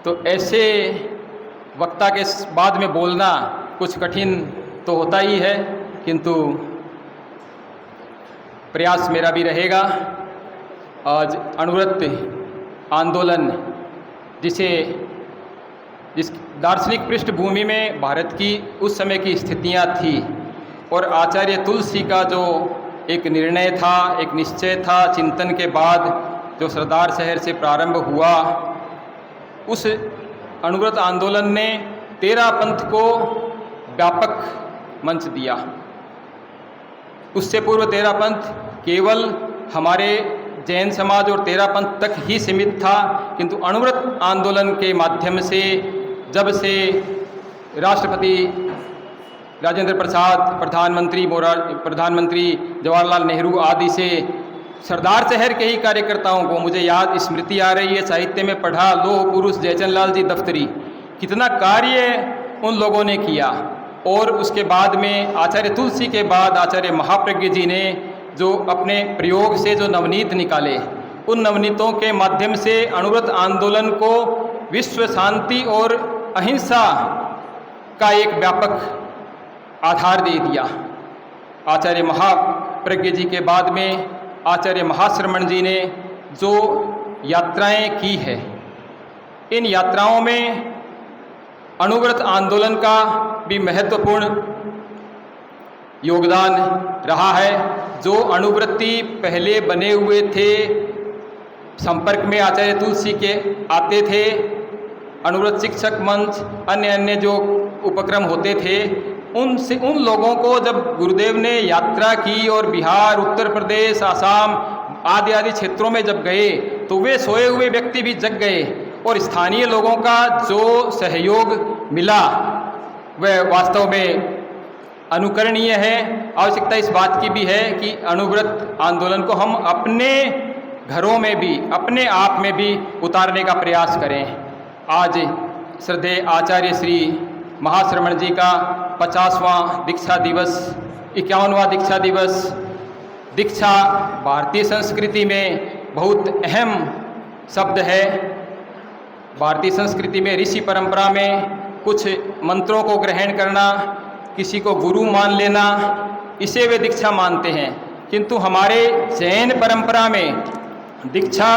तो ऐसे वक्ता के बाद में बोलना कुछ कठिन तो होता ही है, किंतु प्रयास मेरा भी रहेगा। आज अनुव्रत आंदोलन जिस दार्शनिक पृष्ठभूमि में भारत की उस समय की स्थितियां थी और आचार्य तुलसी का जो एक निर्णय था, एक निश्चय था, चिंतन के बाद जो सरदार शहर से प्रारंभ हुआ, उस अनुव्रत आंदोलन ने तेरा पंथ को व्यापक मंच दिया। उससे पूर्व तेरा पंथ केवल हमारे जैन समाज और तेरा पंथ तक ही सीमित था, किंतु अनुव्रत आंदोलन के माध्यम से जब से राष्ट्रपति राजेंद्र प्रसाद, प्रधानमंत्री जवाहरलाल नेहरू आदि से सरदार शहर के ही कार्यकर्ताओं को, मुझे याद स्मृति आ रही है, साहित्य में पढ़ा, लोह पुरुष जयचंद लाल जी दफ्तरी, कितना कार्य उन लोगों ने किया। और उसके बाद में आचार्य तुलसी के बाद आचार्य महाप्रज्ञ जी ने जो अपने प्रयोग से जो नवनीत निकाले, उन नवनीतों के माध्यम से अनुव्रत आंदोलन को विश्व शांति और अहिंसा का एक व्यापक आधार दे दिया। आचार्य महाप्रज्ञ जी के बाद में आचार्य महाश्रमण जी ने जो यात्राएं की है, इन यात्राओं में अनुव्रत आंदोलन का भी महत्वपूर्ण योगदान रहा है। जो अनुव्रती पहले बने हुए थे, संपर्क में आचार्य तुलसी के आते थे, अनुव्रत शिक्षक मंच, अन्य जो उपक्रम होते थे, उन लोगों को जब गुरुदेव ने यात्रा की और बिहार, उत्तर प्रदेश, आसाम आदि क्षेत्रों में जब गए तो वे सोए हुए व्यक्ति भी जग गए और स्थानीय लोगों का जो सहयोग मिला वह वास्तव में अनुकरणीय है। आवश्यकता इस बात की भी है कि अणुव्रत आंदोलन को हम अपने घरों में भी, अपने आप में भी उतारने का प्रयास करें। आज श्रद्धेय आचार्य श्री महाश्रमण जी का 50वां दीक्षा दिवस, 51वां दीक्षा दिवस। दीक्षा भारतीय संस्कृति में बहुत अहम शब्द है। भारतीय संस्कृति में ऋषि परंपरा में कुछ मंत्रों को ग्रहण करना, किसी को गुरु मान लेना, इसे वे दीक्षा मानते हैं। किंतु हमारे जैन परंपरा में दीक्षा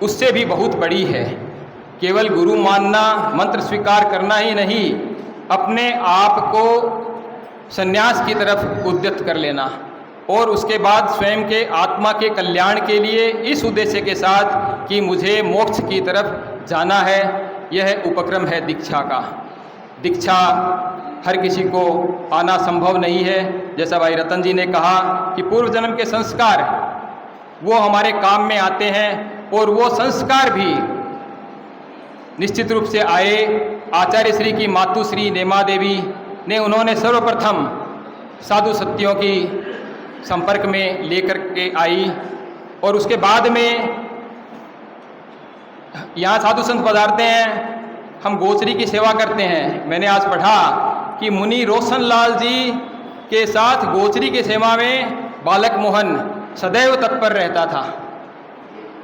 उससे भी बहुत बड़ी है। केवल गुरु मानना, मंत्र स्वीकार करना ही नहीं, अपने आप को संन्यास की तरफ उद्यत कर लेना और उसके बाद स्वयं के आत्मा के कल्याण के लिए इस उद्देश्य के साथ कि मुझे मोक्ष की तरफ जाना है, यह उपक्रम है दीक्षा का। दीक्षा हर किसी को आना संभव नहीं है। जैसा भाई रतन जी ने कहा कि पूर्व जन्म के संस्कार वो हमारे काम में आते हैं और वो संस्कार भी निश्चित रूप से आए। आचार्य श्री की मातुश्री नेमा देवी ने, उन्होंने सर्वप्रथम साधु सत्यों की संपर्क में लेकर के आई और उसके बाद में यहाँ साधु संत पधारते हैं, हम गोचरी की सेवा करते हैं। मैंने आज पढ़ा कि मुनि रोशन लाल जी के साथ गोचरी की सेवा में बालक मोहन सदैव तत्पर रहता था।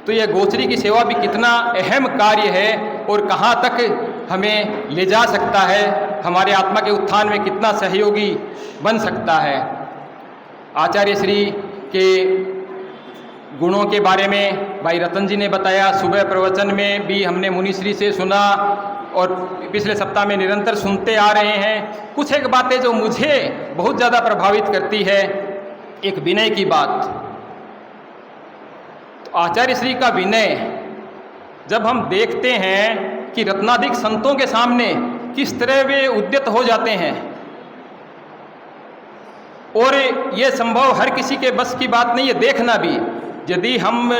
तो यह गोचरी की सेवा भी कितना अहम कार्य है और कहाँ तक हमें ले जा सकता है, हमारे आत्मा के उत्थान में कितना सहयोगी बन सकता है। आचार्य श्री के गुणों के बारे में भाई रतन जी ने बताया। सुबह प्रवचन में भी हमने मुनिश्री से सुना और पिछले सप्ताह में निरंतर सुनते आ रहे हैं। कुछ एक बातें जो मुझे बहुत ज़्यादा प्रभावित करती है, एक विनय की बात। तो आचार्य श्री का विनय जब हम देखते हैं कि रत्नाधिक संतों के सामने किस तरह वे उद्यत हो जाते हैं, और ये संभव हर किसी के बस की बात नहीं है देखना भी। यदि हम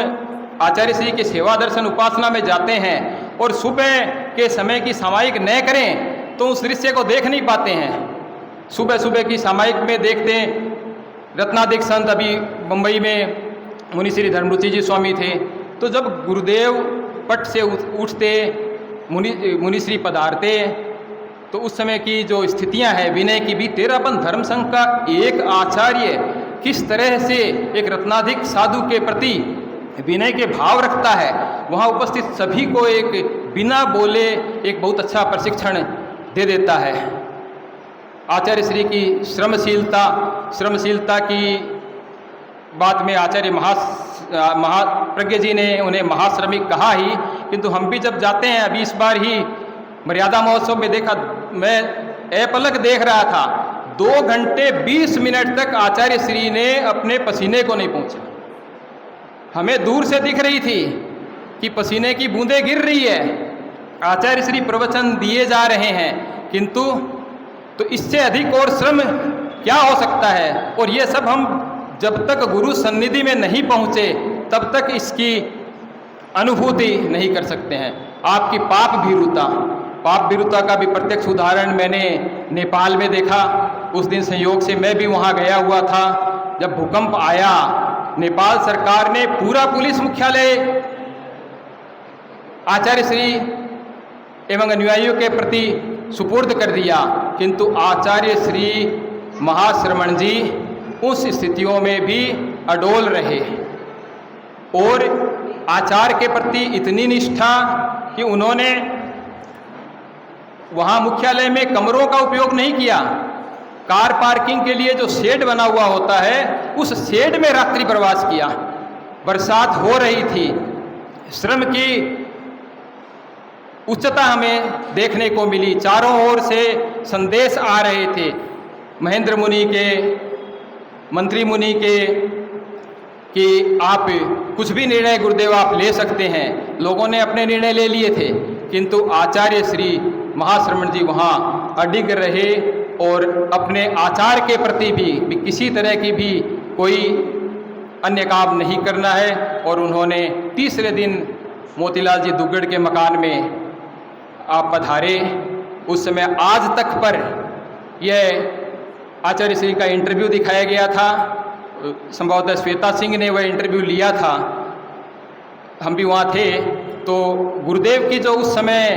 आचार्य श्री के सेवा दर्शन उपासना में जाते हैं और सुबह के समय की सामायिक न करें तो उस दृश्य को देख नहीं पाते हैं। सुबह सुबह की सामायिक में देखते हैं रत्नाधिक संत, अभी मुंबई में मुनि श्री धर्मरुचि जी स्वामी थे, तो जब गुरुदेव पट से उठते, मुनिश्री पधारते, तो उस समय की जो स्थितियां हैं विनय की भी, तेरापन धर्म संघ का एक आचार्य किस तरह से एक रत्नाधिक साधु के प्रति विनय के भाव रखता है, वहाँ उपस्थित सभी को एक बिना बोले एक बहुत अच्छा प्रशिक्षण दे देता है। आचार्य श्री की श्रमशीलता की बात में आचार्य महाप्रज्ञ जी ने उन्हें महाश्रमिक कहा ही, किंतु हम भी जब जाते हैं, अभी इस बार ही मर्यादा महोत्सव में देखा, मैं अपलक देख रहा था, 2 घंटे 20 मिनट तक आचार्य श्री ने अपने पसीने को नहीं पहुँचा। हमें दूर से दिख रही थी कि पसीने की बूंदें गिर रही है, आचार्य श्री प्रवचन दिए जा रहे हैं, किंतु तो इससे अधिक और श्रम क्या हो सकता है। और ये सब हम जब तक गुरु सन्निधि में नहीं पहुँचे तब तक इसकी अनुभूति नहीं कर सकते हैं। आपकी पाप भीरुता का भी प्रत्यक्ष उदाहरण मैंने नेपाल में देखा। उस दिन संयोग से मैं भी वहाँ गया हुआ था। जब भूकंप आया, नेपाल सरकार ने पूरा पुलिस मुख्यालय आचार्य श्री एवं अनुयायियों के प्रति सुपुर्द कर दिया, किंतु आचार्य श्री महाश्रमण जी उस स्थितियों में भी अडोल रहे और आचार के प्रति इतनी निष्ठा कि उन्होंने वहाँ मुख्यालय में कमरों का उपयोग नहीं किया। कार पार्किंग के लिए जो शेड बना हुआ होता है, उस शेड में रात्रि प्रवास किया। बरसात हो रही थी, श्रम की उच्चता हमें देखने को मिली। चारों ओर से संदेश आ रहे थे, महेंद्र मुनि के, मंत्री मुनि के, कि आप कुछ भी निर्णय गुरुदेव आप ले सकते हैं। लोगों ने अपने निर्णय ले लिए थे, किंतु आचार्य श्री महाश्रमण जी वहाँ अडिग रहे और अपने आचार के प्रति भी किसी तरह की भी कोई अन्य काम नहीं करना है। और उन्होंने तीसरे दिन मोतीलाल जी दुग्गड़ के मकान में आप पधारे, उस समय आज तक पर यह आचार्य श्री का इंटरव्यू दिखाया गया था। संभवतः श्वेता सिंह ने वह इंटरव्यू लिया था, हम भी वहाँ थे। तो गुरुदेव की जो उस समय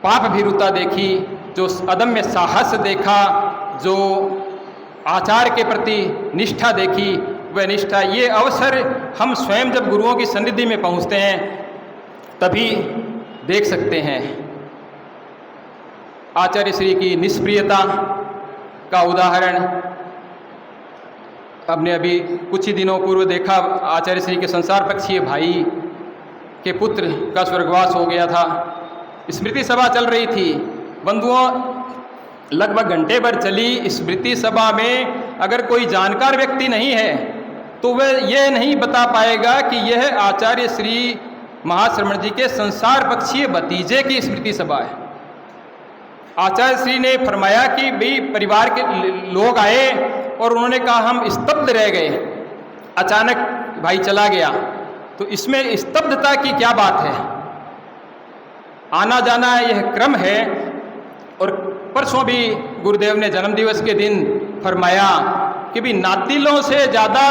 पाप भीरुता देखी, जो अदम्य साहस देखा, जो आचार के प्रति निष्ठा देखी, वह निष्ठा, ये अवसर हम स्वयं जब गुरुओं की सन्निधि में पहुँचते हैं तभी देख सकते हैं। आचार्य श्री की निष्प्रियता का उदाहरण हमने अभी कुछ ही दिनों पूर्व देखा। आचार्य श्री के संसार पक्षीय भाई के पुत्र का स्वर्गवास हो गया था। स्मृति सभा चल रही थी बंधुओं, लगभग घंटे भर चली स्मृति सभा में। अगर कोई जानकार व्यक्ति नहीं है तो वह यह नहीं बता पाएगा कि यह आचार्य श्री महाश्रमण जी के संसार पक्षीय भतीजे की स्मृति सभा है। आचार्य श्री ने फरमाया कि भाई परिवार के लोग आए और उन्होंने कहा हम स्तब्ध रह गए, अचानक भाई चला गया। तो इसमें स्तब्धता की क्या बात है? आना जाना यह क्रम है। और परसों भी गुरुदेव ने जन्मदिवस के दिन फरमाया कि भी नातिलों से ज़्यादा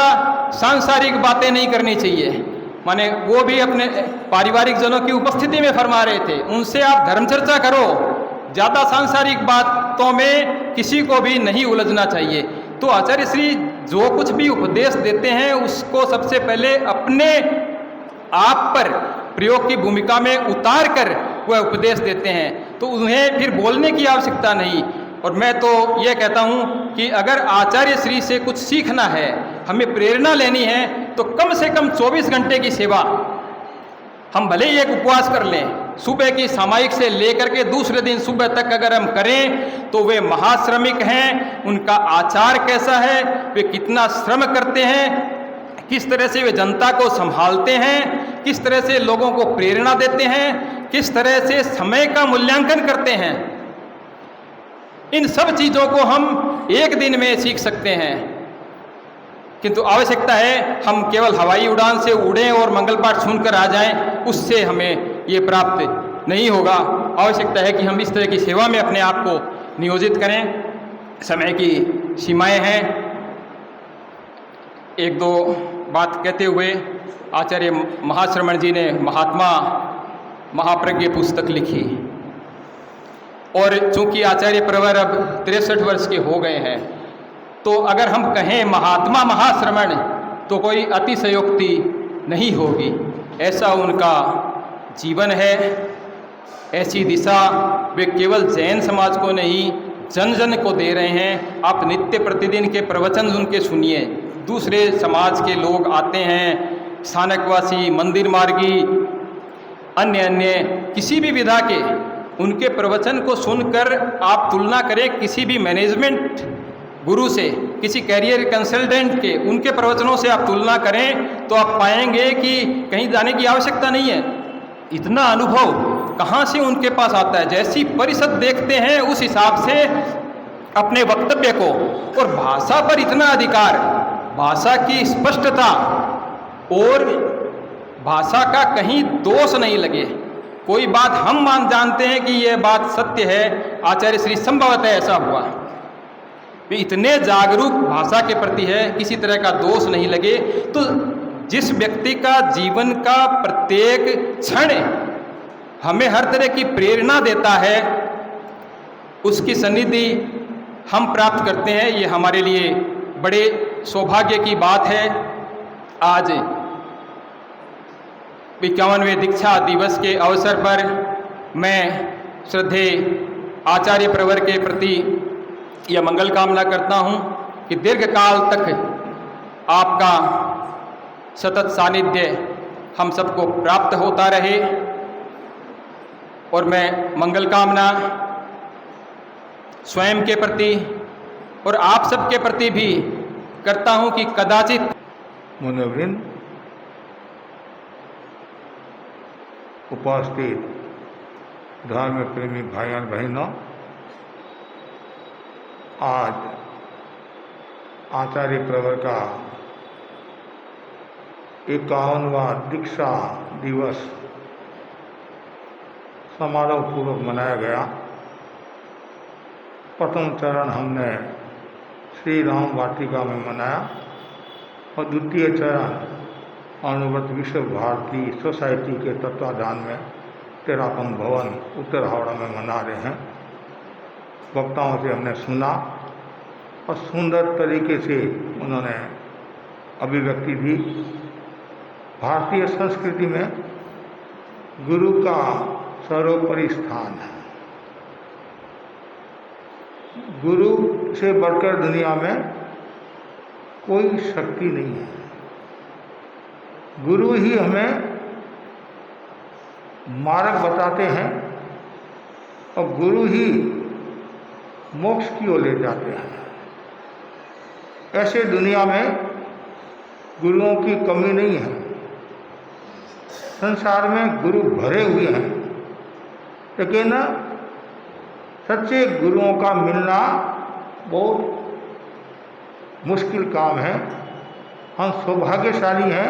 सांसारिक बातें नहीं करनी चाहिए। माने वो भी अपने पारिवारिक जनों की उपस्थिति में फरमा रहे थे, उनसे आप धर्म चर्चा करो, ज़्यादा सांसारिक बातों में किसी को भी नहीं उलझना चाहिए। तो आचार्य श्री जो कुछ भी उपदेश देते हैं उसको सबसे पहले अपने आप पर प्रयोग की भूमिका में उतार कर वह उपदेश देते हैं, तो उन्हें फिर बोलने की आवश्यकता नहीं। और मैं तो यह कहता हूँ कि अगर आचार्य श्री से कुछ सीखना है, हमें प्रेरणा लेनी है, तो कम से कम 24 घंटे की सेवा हम भले ही एक उपवास कर लें, सुबह की सामायिक से लेकर के दूसरे दिन सुबह तक अगर हम करें तो वे महाश्रमिक हैं। उनका आचार कैसा है, वे कितना श्रम करते हैं, किस तरह से वे जनता को संभालते हैं, किस तरह से लोगों को प्रेरणा देते हैं, किस तरह से समय का मूल्यांकन करते हैं। इन सब चीज़ों को हम एक दिन में सीख सकते हैं, किंतु आवश्यकता है हम केवल हवाई उड़ान से उड़ें और मंगल पाठ सुनकर आ जाएं, उससे हमें ये प्राप्त नहीं होगा। आवश्यकता है कि हम इस तरह की सेवा में अपने आप को नियोजित करें। समय की सीमाएं हैं। एक दो बात कहते हुए आचार्य महाश्रमण जी ने महात्मा महाप्रज्ञ पुस्तक लिखी, और चूंकि आचार्य प्रवर अब 63 वर्ष के हो गए हैं, तो अगर हम कहें महात्मा महाश्रमण तो कोई अतिशयोक्ति नहीं होगी। ऐसा उनका जीवन है, ऐसी दिशा वे केवल जैन समाज को नहीं जन जन को दे रहे हैं। आप नित्य प्रतिदिन के प्रवचन उनके सुनिए, दूसरे समाज के लोग आते हैं, स्थानकवासी, मंदिर मार्गी, अन्य अन्य किसी भी विधा के, उनके प्रवचन को सुनकर आप तुलना करें किसी भी मैनेजमेंट गुरु से, किसी कैरियर कंसल्टेंट के, उनके प्रवचनों से आप तुलना करें तो आप पाएंगे कि कहीं जाने की आवश्यकता नहीं है। इतना अनुभव कहाँ से उनके पास आता है? जैसी परिषद देखते हैं उस हिसाब से अपने वक्तव्य को, और भाषा पर इतना अधिकार, भाषा की स्पष्टता, और भाषा का कहीं दोष नहीं लगे। कोई बात हम जानते हैं कि यह बात सत्य है, आचार्य श्री संभवतः ऐसा हुआ, वे इतने जागरूक भाषा के प्रति है, किसी तरह का दोष नहीं लगे। तो जिस व्यक्ति का जीवन का प्रत्येक क्षण हमें हर तरह की प्रेरणा देता है, उसकी सन्निधि हम प्राप्त करते हैं, ये हमारे लिए बड़े सौभाग्य की बात है। आज 51वें दीक्षा दिवस के अवसर पर मैं श्रद्धेय आचार्य प्रवर के प्रति यह मंगल कामना करता हूँ कि दीर्घकाल तक आपका सतत सानिध्य हम सबको प्राप्त होता रहे। और मैं मंगल कामना स्वयं के प्रति और आप सबके प्रति भी करता हूँ कि कदाचित मुनिवृंद, उपस्थित धर्म प्रेमी भाइयों बहनों, आज आचार्य प्रवर का 51वां दीक्षा दिवस समारोह पूर्वक मनाया गया। प्रथम चरण हमने श्री राम वाटिका में मनाया और द्वितीय चरण अनुव्रत विश्व भारती सोसाइटी के तत्वाधान में तेरापन भवन उत्तर हावड़ा में मना रहे हैं। वक्ताओं से हमने सुना और सुंदर तरीके से उन्होंने अभिव्यक्ति दी। भारतीय संस्कृति में गुरु का सर्वोपरि स्थान है। गुरु से बढ़कर दुनिया में कोई शक्ति नहीं है। गुरु ही हमें मार्ग बताते हैं और गुरु ही मोक्ष की ओर ले जाते हैं। ऐसे दुनिया में गुरुओं की कमी नहीं है। संसार में गुरु भरे हुए हैं, लेकिन सच्चे गुरुओं का मिलना बहुत मुश्किल काम है। हम सौभाग्यशाली हैं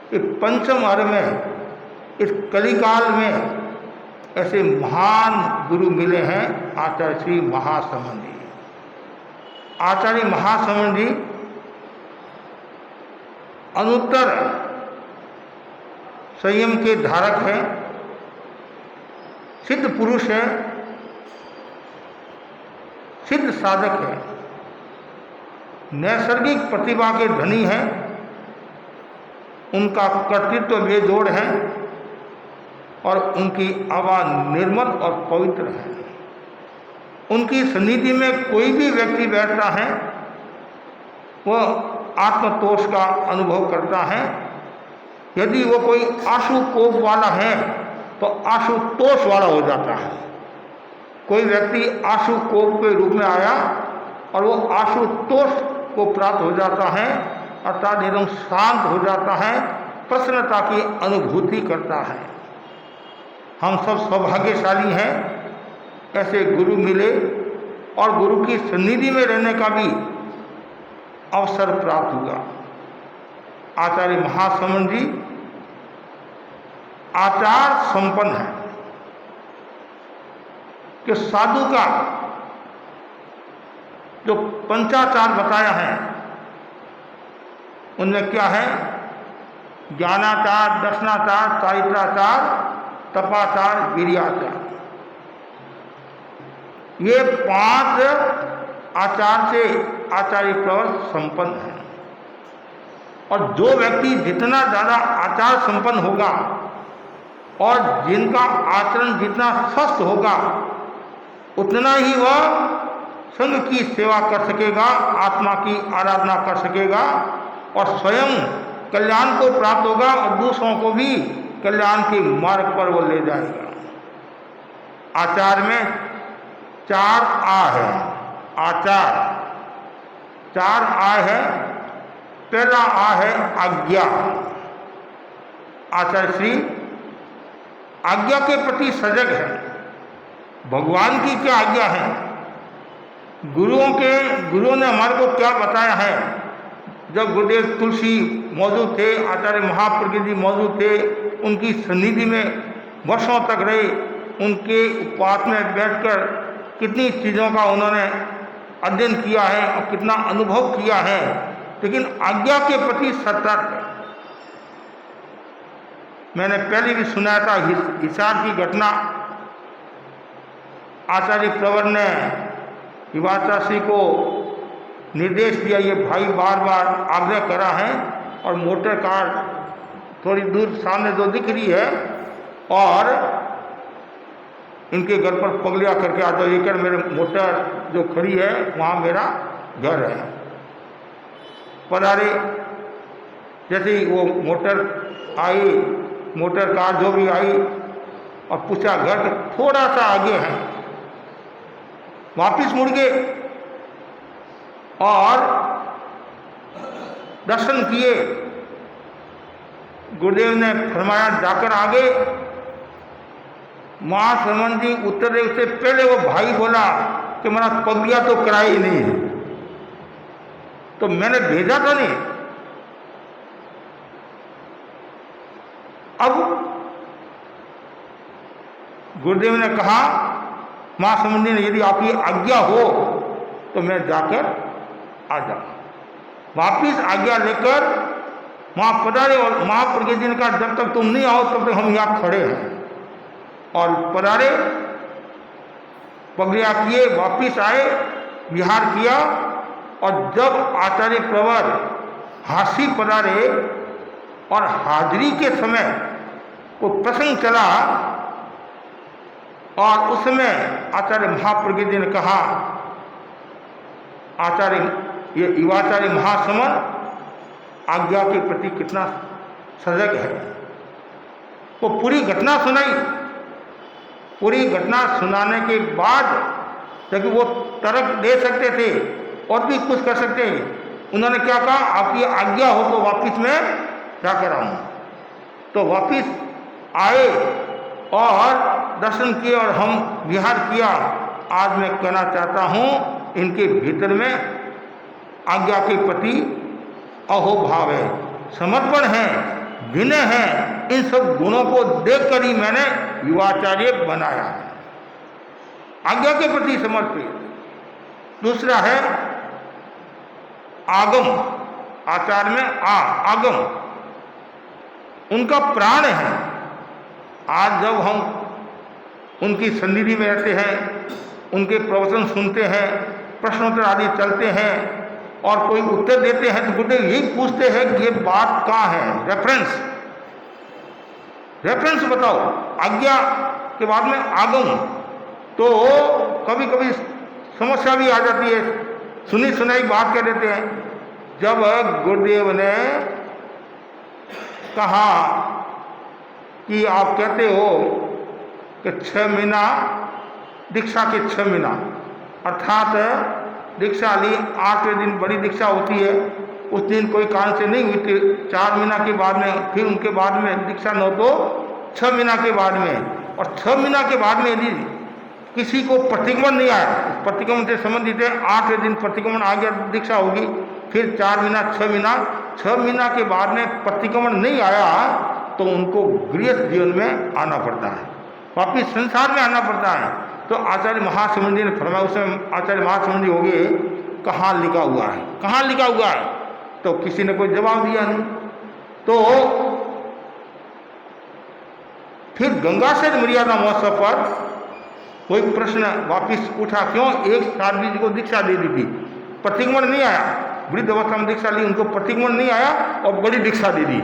कि पंचम अर्घ में इस कलिकाल में ऐसे महान गुरु मिले हैं। आचार्य श्री महासमंद जी, आचार्य महासमंद जी अनुत्तर संयम के धारक हैं, सिद्ध पुरुष हैं, सिद्ध साधक हैं, नैसर्गिक प्रतिभा के धनी हैं। उनका कर्तृत्व बेजोड़ है और उनकी आवाज निर्मल और पवित्र है। उनकी सन्निधि में कोई भी व्यक्ति बैठता है वह आत्मतोष का अनुभव करता है। यदि वो कोई आशु कोप वाला है तो आशुतोष वाला हो जाता है। कोई व्यक्ति आशु कोप के रूप में आया और वो आशुतोष को प्राप्त हो जाता है, अर्थात एकदम शांत हो जाता है, प्रसन्नता की अनुभूति करता है। हम सब सौभाग्यशाली हैं, ऐसे गुरु मिले और गुरु की सन्निधि में रहने का भी अवसर प्राप्त हुआ। आचार्य महासमंद जी आचार संपन्न है कि साधु का जो पंचाचार बताया है उनमें क्या है? ज्ञानाचार, दर्शनाचार, चारित्राचार, तपाचार, वीर्याचार। ये 5 आचार से आचार्य प्रवर संपन्न है। और जो व्यक्ति जितना ज़्यादा आचार संपन्न होगा और जिनका आचरण जितना स्वस्थ होगा उतना ही वह संघ की सेवा कर सकेगा, आत्मा की आराधना कर सकेगा और स्वयं कल्याण को प्राप्त होगा और दूसरों को भी कल्याण के मार्ग पर वो ले जाएगा। आचार में 4 आ है। आचार 4 आ है। पहला आ है आज्ञा। आचार्य श्री आज्ञा के प्रति सजग है। भगवान की क्या आज्ञा है, गुरुओं ने हमारे को क्या बताया है। जब गुरुदेव तुलसी मौजूद थे, आचार्य महाप्रज्ञ जी मौजूद थे, उनकी सन्निधि में वर्षों तक रहे, उनके उपवास में बैठकर कितनी चीज़ों का उन्होंने अध्ययन किया है और कितना अनुभव किया है, लेकिन आज्ञा के प्रति सतर्क। मैंने पहले भी सुनाया था हिसार की घटना। आचार्य प्रवर ने युवाचार्य को निर्देश दिया, ये भाई बार बार आग्रह करा है और मोटर कार थोड़ी दूर सामने जो दिख रही है और इनके घर पर पगलिया करके आ जाओ, ये कर मेरे मोटर जो खड़ी है वहाँ मेरा घर है। पधारे। जैसे ही वो मोटर आई, मोटर कार जो भी आई और पूछा घर थोड़ा सा आगे है, वापिस मुड़ गए और दर्शन किए। गुरुदेव ने फरमाया जाकर आगे। महासमंद जी उतरे, उससे पहले वो भाई बोला कि मेरा पगलिया तो कराई नहीं है, तो मैंने भेजा था नहीं। अब गुरुदेव ने कहा महासमुंदी ने, यदि आपकी आज्ञा हो तो मैं जाकर आ जाऊँ। वापिस आज्ञा लेकर वहाँ पधारे और महाप्रज्ञ जी ने कहा जब तक तुम नहीं आओ तब तक हम यहाँ खड़े हैं। और पधारे, पगड़िया किए, वापिस आए, विहार किया। और जब आचार्य प्रवर हासी पधारे और हाजिरी के समय को प्रसंग चला और उस समय आचार्य महाप्रज्ञ जी ने कहा, आचार्य ये युवाचार्य महासमर आज्ञा के प्रति कितना सजग है। वो पूरी घटना सुनाई। पूरी घटना सुनाने के बाद, क्योंकि वो तर्क दे सकते थे और भी कुछ कर सकते हैं, उन्होंने क्या कहा, आपकी आज्ञा हो तो वापिस मैं जाकर आऊँ। तो वापिस आए और दर्शन किए और हम विहार किया। आज मैं कहना चाहता हूँ इनके भीतर में आज्ञा के प्रति अहोभाव है, समर्पण है, विनय है। इन सब गुणों को देखकर ही मैंने युवाचार्य बनाया है, आज्ञा के प्रति समर्पित। दूसरा है आगम, आचार में आगम उनका प्राण है। आज जब हम उनकी सन्निधि में रहते हैं, उनके प्रवचन सुनते हैं, प्रश्नोत्तर आदि चलते हैं और कोई उत्तर देते हैं तो गुरुदेव यही पूछते हैं कि ये बात कहाँ है, रेफरेंस बताओ। आज्ञा के बाद में आगम, तो कभी कभी समस्या भी आ जाती है, सुनी सुनाई बात कह देते हैं। जब गुरुदेव ने कहा कि आप कहते हो कि 6 महीना दीक्षा के 6 महीना, अर्थात दीक्षा ली 8वें दिन बड़ी दीक्षा होती है, उस दिन कोई कारण से नहीं हुई थी, 4 महीना के बाद में, फिर उनके बाद में दीक्षा न हो तो 6 महीना के बाद में। और 6 महीना के बाद में यदि किसी को प्रतिक्रमण नहीं आया, प्रतिक्रमण से संबंधित है, 8वें दिन प्रतिक्रमण आ गया, दीक्षा होगी, फिर 4 महीना 6 महीना के बाद में प्रतिक्रमण नहीं आया तो उनको गृहस्थ जीवन में आना पड़ता है, वापिस संसार में आना पड़ता है। तो आचार्य महासमुंदी ने फरमाया, उस समय आचार्य महासमुंदी हो गए, कहाँ लिखा हुआ है, कहाँ लिखा हुआ है? तो किसी ने कोई जवाब दिया नहीं। तो फिर गंगा से मर्यादा महोत्सव पर कोई प्रश्न वापिस उठा, क्यों एक साध्वी जी को दीक्षा दे दी थी, प्रतिक्रमण नहीं आया, वृद्ध अवस्था में दीक्षा ली, उनको प्रतिक्रमण नहीं आया और बड़ी दीक्षा दे दी,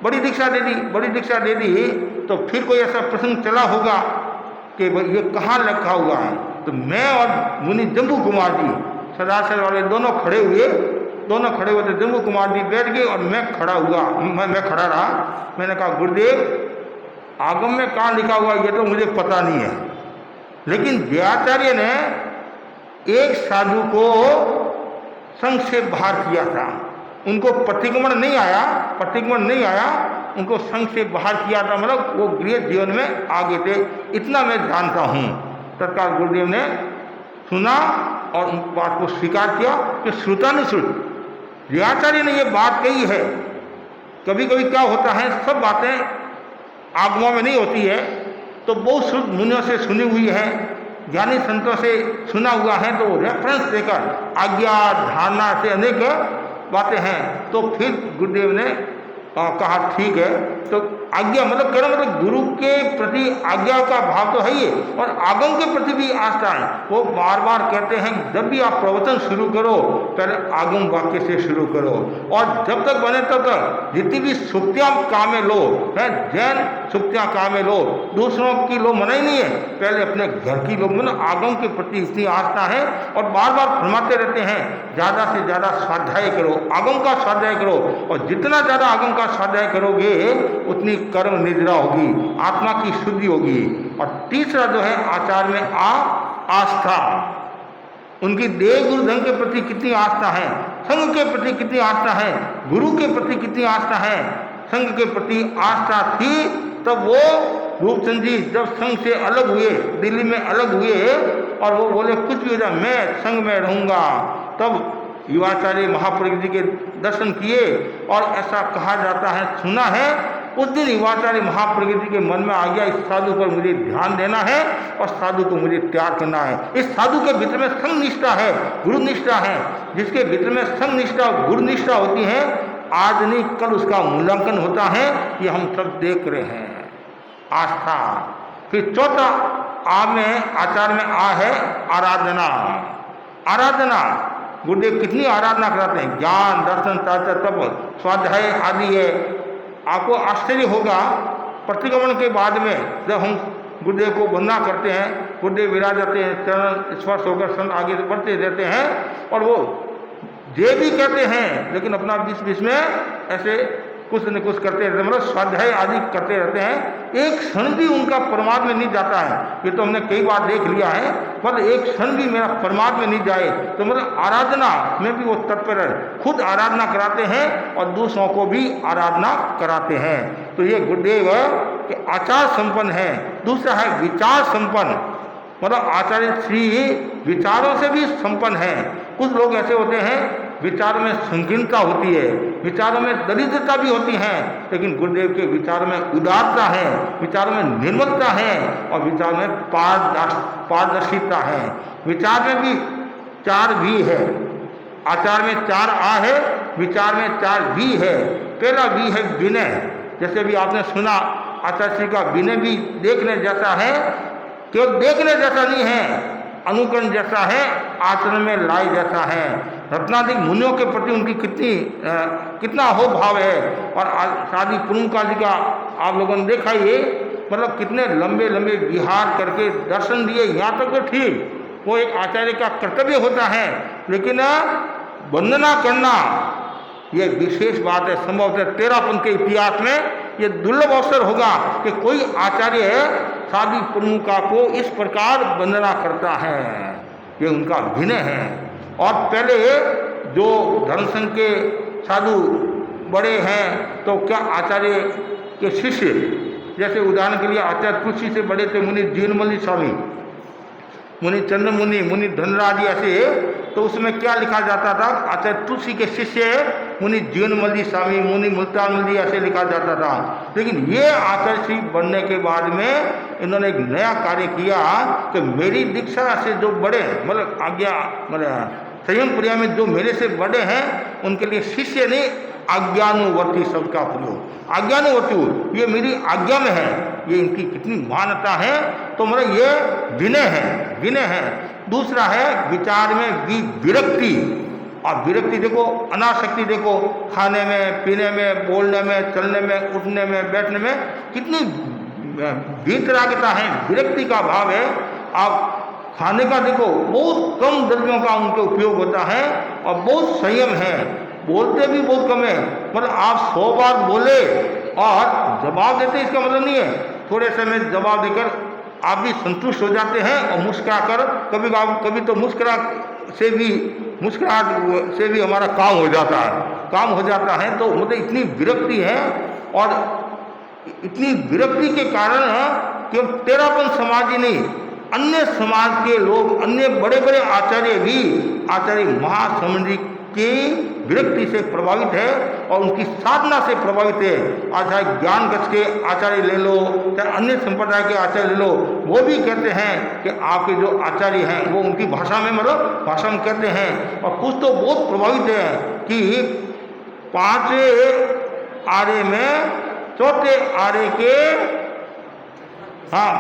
बड़ी दीक्षा दे दी। तो फिर कोई ऐसा प्रसंग चला होगा कि ये कहाँ लिखा हुआ है। तो मैं और मुनि जम्बू कुमार जी, सदाशर वाले दोनों खड़े हुए थे। जम्बू कुमार जी बैठ गए और मैं खड़ा हुआ, मैं खड़ा रहा। मैंने कहा गुरुदेव आगम में कहाँ लिखा हुआ ये तो मुझे पता नहीं है, लेकिन जयाचार्य ने एक साधु को संघ से बाहर किया था, उनको प्रतिक्रमण नहीं आया, उनको संघ से बाहर किया था, मतलब वो गृह जीवन में आगे थे, इतना मैं जानता हूँ। तत्काल गुरुदेव ने सुना और उन बात को स्वीकार किया कि श्रुतानुश्रुत जयाचार्य ने ये बात कही है। कभी कभी क्या होता है, सब बातें आगमों में नहीं होती है, तो बहुत शुद्ध मुनियों से सुनी हुई है, ज्ञानी संतों से सुना हुआ है, तो रेफरेंस देकर आज्ञा धारणा से अनेक बातें हैं। तो फिर गुरुदेव ने कहा ठीक है, तो आज्ञा मतलब गुरु के प्रति आज्ञा का भाव तो है ही, और आगम के प्रति भी आस्था है। वो बार बार कहते हैं जब भी आप प्रवचन शुरू करो पहले आगम वाक्य से शुरू करो, और जब तक बने तब तक जितनी भी सुक्तियाँ काम में लो है, जैन सुक्तियाँ काम में लो, दूसरों की लो मना ही नहीं है, पहले अपने घर की लोग मतलब आगम के प्रति इतनी आस्था है। और बार बार फरमाते रहते हैं ज़्यादा से ज़्यादा स्वाध्याय करो, आगम का स्वाध्याय करो, और जितना ज़्यादा आगम का स्वाध्याय करोगे उतनी कर्म निद्रा होगी, आत्मा की शुद्धि होगी। और तीसरा जो है आचार में आस्था, उनकी देव गुरु धन के प्रति कितनी आस्था है, संघ के प्रति कितनी आस्था है, गुरु के प्रति कितनी आस्था है। संघ के प्रति आस्था थी तब वो रूपचंद जी जब संघ से अलग हुए, दिल्ली में अलग हुए, और वो बोले कुछ भी हो जाए मैं संघ में रहूँगा, तब युवाचार्य महाप्रज्ञ जी के दर्शन किए। और ऐसा कहा जाता है, सुना है उस दिन युवाचार्य महाप्रगति के मन में आ गया, इस साधु पर मुझे ध्यान देना है और साधु को मुझे त्याग करना है। इस साधु के भीतर में संग निष्ठा है, गुरु निष्ठा है। जिसके भीतर में संग निष्ठा और गुरु निष्ठा होती है, आज नहीं कल उसका मूल्यांकन होता है, ये हम सब देख रहे हैं। आस्था। फिर चौथा आ में आचार में आ है आराधना। आराधना, गुरुदेव कितनी आराधना कराते हैं, ज्ञान, दर्शन, तप, स्वाध्याय आदि है। आपको आश्चर्य होगा, प्रतिगमन के बाद में जब हम गुरुदेव को वंदना करते हैं, गुरुदेव विराज जाते हैं, चरण स्पर्श होकर संत आगे बढ़ते रहते हैं और वो जे भी कहते हैं, लेकिन अपना बीच बीच में ऐसे कुछ न कुछ करते रहते हैं, मतलब स्वाध्याय आदि करते रहते हैं। एक क्षण भी उनका प्रमाद में नहीं जाता है। ये तो हमने कई बार देख लिया है, पर एक क्षण भी मेरा प्रमाद में नहीं जाए तो मतलब आराधना में भी वो तत्पर है। खुद आराधना कराते हैं और दूसरों को भी आराधना कराते हैं। तो ये गुरुदेव के आचार संपन्न है। दूसरा है विचार संपन्न, मतलब आचार्य श्री विचारों से भी संपन्न है। कुछ लोग ऐसे होते हैं विचार में संकीर्णता होती है, विचारों में दरिद्रता भी होती है, लेकिन गुरुदेव के विचार में उदारता है, विचार में निर्मलता है और विचार में पारदर्शिता है। विचार में भी 4 भी है। आचार में 4 आ है, विचार में 4 भी है। पहला भी है विनय। जैसे भी आपने सुना, आचार्य श्री का विनय भी देखने जैसा है, केवल देखने जैसा नहीं है, अनुकरण जैसा है, आचरण में लाए जैसा है। रत्नाधिक मुनियों के प्रति उनकी कितना हो भाव है। और शादी पुरुषकाल जी का आप लोगों ने देखा ये, मतलब कितने लंबे लंबे विहार करके दर्शन दिए। यहाँ तक तो ठीक, वो एक आचार्य का कर्तव्य होता है, लेकिन वंदना करना ये विशेष बात है। संभवतः तेरापन के इतिहास में ये दुर्लभ अवसर होगा कि कोई आचार्य शादी प्रमुखा को इस प्रकार वंदना करता है। ये उनका विनय है। और पहले जो धर्मसंघ के साधु बड़े हैं, तो क्या आचार्य के शिष्य, जैसे उदाहरण के लिए आचार्य तुलसी से बड़े थे मुनि जीवनमल्ली स्वामी, मुनि चंद्र मुनि, मुनि धनराज ऐसे, तो उसमें क्या लिखा जाता था, आचार्य तुलसी के शिष्य मुनि जीवनमल्ली स्वामी, मुनि मुल्तानमल्ली ऐसे लिखा जाता था। लेकिन ये आचार्य श्री बनने के बाद में इन्होंने एक नया कार्य किया कि मेरी दीक्षा से जो बड़े, मतलब आज्ञा, मतलब संयम प्रिया में जो मेरे से बड़े हैं, उनके लिए शिष्य नहीं, आज्ञानुवर्ती शब्द का प्रयोग। आज्ञानुवर्ती, ये मेरी आज्ञा में है, ये इनकी कितनी मान्यता है। तो मतलब ये विनय है, विनय है। दूसरा है विचार में विरक्ति। और विरक्ति देखो, अनासक्ति देखो, खाने में, पीने में, बोलने में, चलने में, उठने में, बैठने में कितनी वीतरागता है, विरक्ति का भाव है। आप खाने का देखो, बहुत कम द्रव्यों का उनके उपयोग होता है और बहुत संयम है, बोलते भी बहुत कम है। मतलब आप 100 बार बोले और जवाब देते, इसका मतलब नहीं है थोड़े समय जवाब देकर आप भी संतुष्ट हो जाते हैं और मुस्कुराकर, कभी तो मुस्कुराहट से भी हमारा काम हो जाता है। तो मतलब इतनी विरक्ति है। और इतनी विरक्ति के कारण केवल तेरापन समाज ही नहीं, अन्य समाज के लोग, अन्य बड़े बड़े आचार्य भी आचार्य महासमंदी की विरक्ति से प्रभावित है और उनकी साधना से प्रभावित है। चाहे ज्ञान गज के आचार्य ले लो, चाहे अन्य संप्रदाय के आचार्य ले लो, वो भी कहते हैं कि आपके जो आचार्य हैं वो उनकी भाषा में, मतलब भाषा में कहते हैं। और कुछ तो बहुत प्रभावित है कि 5 आर्य में चौथे आर्य के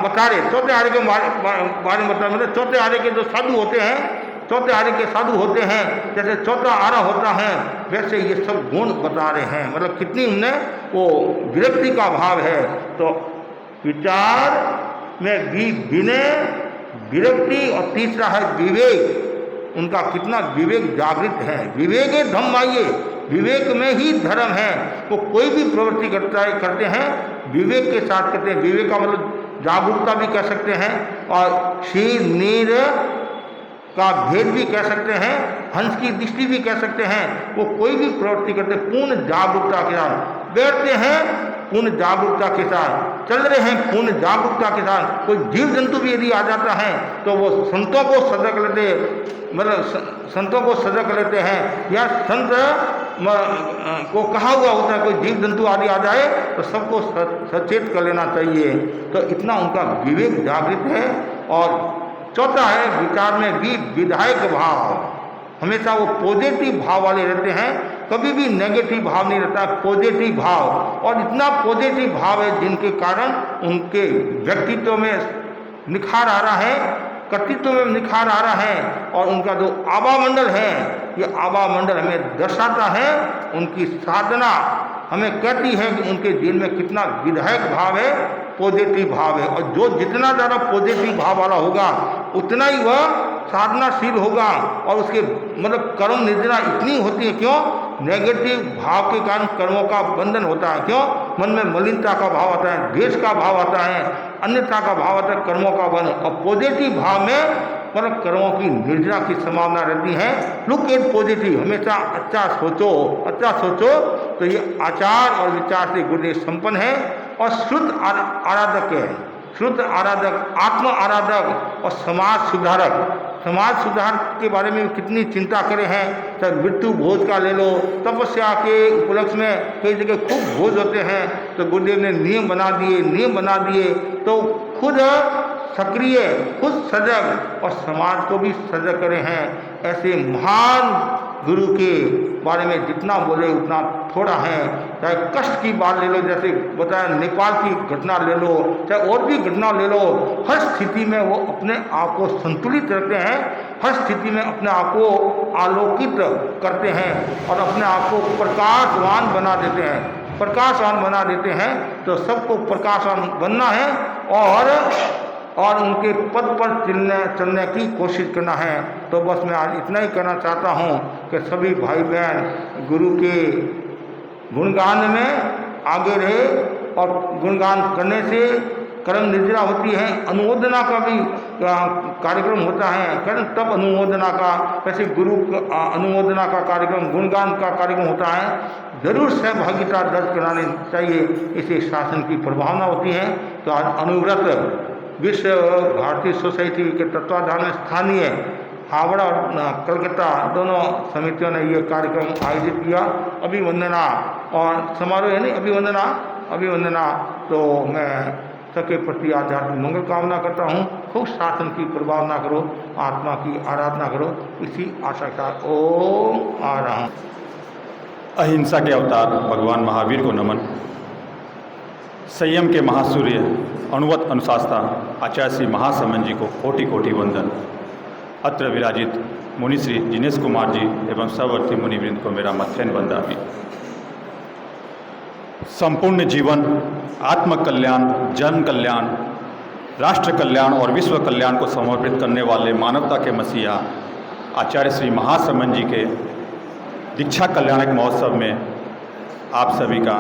बता रहे, चौथे आर्य के बारे में बता, मतलब चौथे आर्य के जो साधु होते हैं, चौथे आर्य के साधु होते हैं, जैसे चौथा आरा होता है, वैसे ये सब गुण बता रहे हैं। मतलब कितनी उनमें वो विरक्ति का भाव है। तो विचार में भी विनय, विरक्ति, और तीसरा है विवेक। उनका कितना विवेक जागृत है। विवेक धम्माइए, विवेक में ही धर्म है। वो कोई भी प्रवृत्ति करते हैं विवेक के साथ करते हैं। विवेक का मतलब जागरूकता भी कह सकते हैं और शीर नीर का भेद भी कह सकते हैं, हंस की दृष्टि भी कह सकते हैं। वो कोई भी प्रवृत्ति करते पूर्ण जागरूकता के साथ, बैठते हैं पूर्ण जागरूकता के साथ, चल रहे हैं पूर्ण जागरूकता के साथ। कोई जीव जंतु भी यदि आ जाता है तो वो संतों को सजग लेते, मतलब संतों को सजग लेते हैं, या संत को कहा हुआ होता है कोई जीव जंतु आदि आ जाए तो सबको सचेत कर लेना चाहिए। तो इतना उनका विवेक जागृत है। और चौथा है विचार में भी विधायक भाव, हमेशा वो पॉजिटिव भाव वाले रहते हैं, कभी भी नेगेटिव भाव नहीं रहता, पॉजिटिव भाव। और इतना पॉजिटिव भाव है जिनके कारण उनके व्यक्तित्व में निखार आ रहा है, कर्तृत्व में निखार आ रहा है। और उनका जो आभा मंडल है, ये आभा मंडल हमें दर्शाता है, उनकी साधना हमें कहती है कि उनके दिल में कितना विधायक भाव है, पॉजिटिव भाव है। और जो जितना ज़्यादा पॉजिटिव भाव वाला होगा उतना ही वह साधनाशील होगा। और उसके मतलब कर्म निर्जना इतनी होती है, क्यों? नेगेटिव भाव के कारण कर्मों का बंधन होता है। क्यों? मन में मलिनता का भाव आता है, द्वेष का भाव आता है, अन्यथा का भाव आता है, कर्मों का बंधन। और पॉजिटिव भाव में मतलब कर्मों की निर्जना की संभावना रहती है। लुक एट पॉजिटिव, हमेशा अच्छा सोचो, अच्छा सोचो। तो ये आचार और विचार से गुरुदेव संपन्न है और शुद्ध आराधक है, शुद्ध आराधक, आत्म आराधक और समाज सुधारक। समाज सुधार के बारे में कितनी चिंता करे हैं, चाहे मृत्यु भोज का ले लो, तपस्या के उपलक्ष्य में कई जगह खूब भोज होते हैं। तो गुरुदेव ने नियम बना दिए तो खुद सक्रिय, खुद सजग और समाज को भी सजग करे हैं। ऐसे महान गुरु के बारे में जितना बोले उतना थोड़ा है। चाहे कष्ट की बात ले लो, जैसे बताया नेपाल की घटना ले लो, चाहे और भी घटना ले लो, हर स्थिति में वो अपने आप को संतुलित रखते हैं, हर स्थिति में अपने आप को आलोकित करते हैं और अपने आप को प्रकाशवान बना देते हैं, प्रकाशवान बना देते हैं। तो सबको प्रकाशवान बनना है और उनके पद पर चलने की कोशिश करना है। तो बस मैं आज इतना ही कहना चाहता हूँ कि सभी भाई बहन गुरु के गुणगान में आगे रहे। और गुणगान करने से कर्म निर्जना होती है, अनुमोदना का भी कार्यक्रम होता है, तब अनुमोदना का, वैसे गुरु अनुमोदना का कार्यक्रम, गुणगान का कार्यक्रम होता है। जरूर सहभागिता दर्ज करानी चाहिए, इसे शासन की प्रभावना होती है। तो आज अनुव्रत विश्व भारतीय सोसाइटी के तत्वाधान में स्थानीय हावड़ा और कलकत्ता दोनों समितियों ने ये कार्यक्रम आयोजित किया। अभिवंदना और समारोह है नहीं, अभिवंदना। तो मैं सबके प्रति आध्यात्मिक मंगल कामना करता हूँ। खूब शासन की प्रभावना करो, आत्मा की आराधना करो, इसी आशा का ओम आ रहा हूँ। अहिंसा के अवतार भगवान महावीर को नमन। संयम के महासूर्य अनुवत अनुशास्ता आचार्य श्री महासमन जी को कोटि कोटि वंदन। अत्र विराजित मुनिश्री जिनेश कुमार जी एवं सवर्ती मुनिवृंद को मेरा मथ्यन वंदामि। संपूर्ण जीवन आत्म कल्याण, जन कल्याण, राष्ट्र कल्याण और विश्व कल्याण को समर्पित करने वाले मानवता के मसीहा आचार्य श्री महासमन जी के दीक्षा कल्याणक महोत्सव में आप सभी का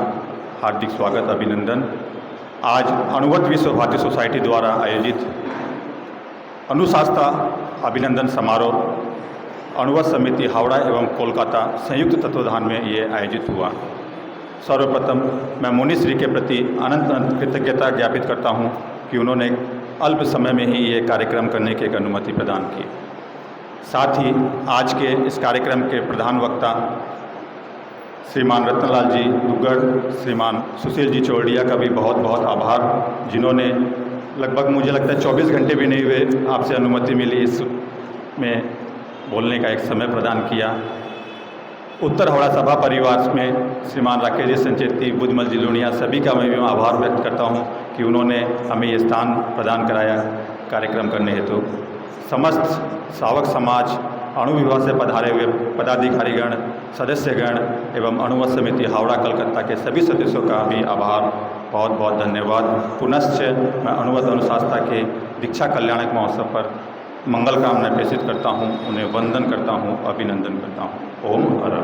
हार्दिक स्वागत, अभिनंदन। आज अनुवत विश्व भारती सोसाइटी द्वारा आयोजित अनुशास्ता अभिनंदन समारोह अनुवत समिति हावड़ा एवं कोलकाता संयुक्त तत्वाधान में ये आयोजित हुआ। सर्वप्रथम मैं मुनिश्री के प्रति अनंत कृतज्ञता ज्ञापित करता हूँ कि उन्होंने अल्प समय में ही ये कार्यक्रम करने की अनुमति प्रदान की। साथ ही आज के इस कार्यक्रम के प्रधान वक्ता श्रीमान रत्नलाल जी दुग्गड़, श्रीमान सुशील जी चौड़िया का भी बहुत बहुत आभार, जिन्होंने लगभग मुझे लगता है 24 घंटे भी नहीं हुए आपसे अनुमति मिली इस में बोलने का एक समय प्रदान किया। उत्तर हावड़ा सभा परिवार में श्रीमान राकेश जी संचेती, बुद्धमल जी लुनिया, सभी का मैं भी आभार व्यक्त करता हूं कि उन्होंने हमें ये स्थान प्रदान कराया कार्यक्रम करने हेतु। समस्त सावक समाज, अणु विभाग से पधारे हुए पदाधिकारीगण, सदस्यगण एवं अनुवत समिति हावड़ा कलकत्ता के सभी सदस्यों का भी आभार, बहुत बहुत धन्यवाद। पुनश्च मैं अनुवत अनुशास्ता के दीक्षा कल्याणक महोत्सव पर मंगल कामना प्रेषित करता हूँ, उन्हें वंदन करता हूँ, अभिनंदन करता हूँ। ओम हर।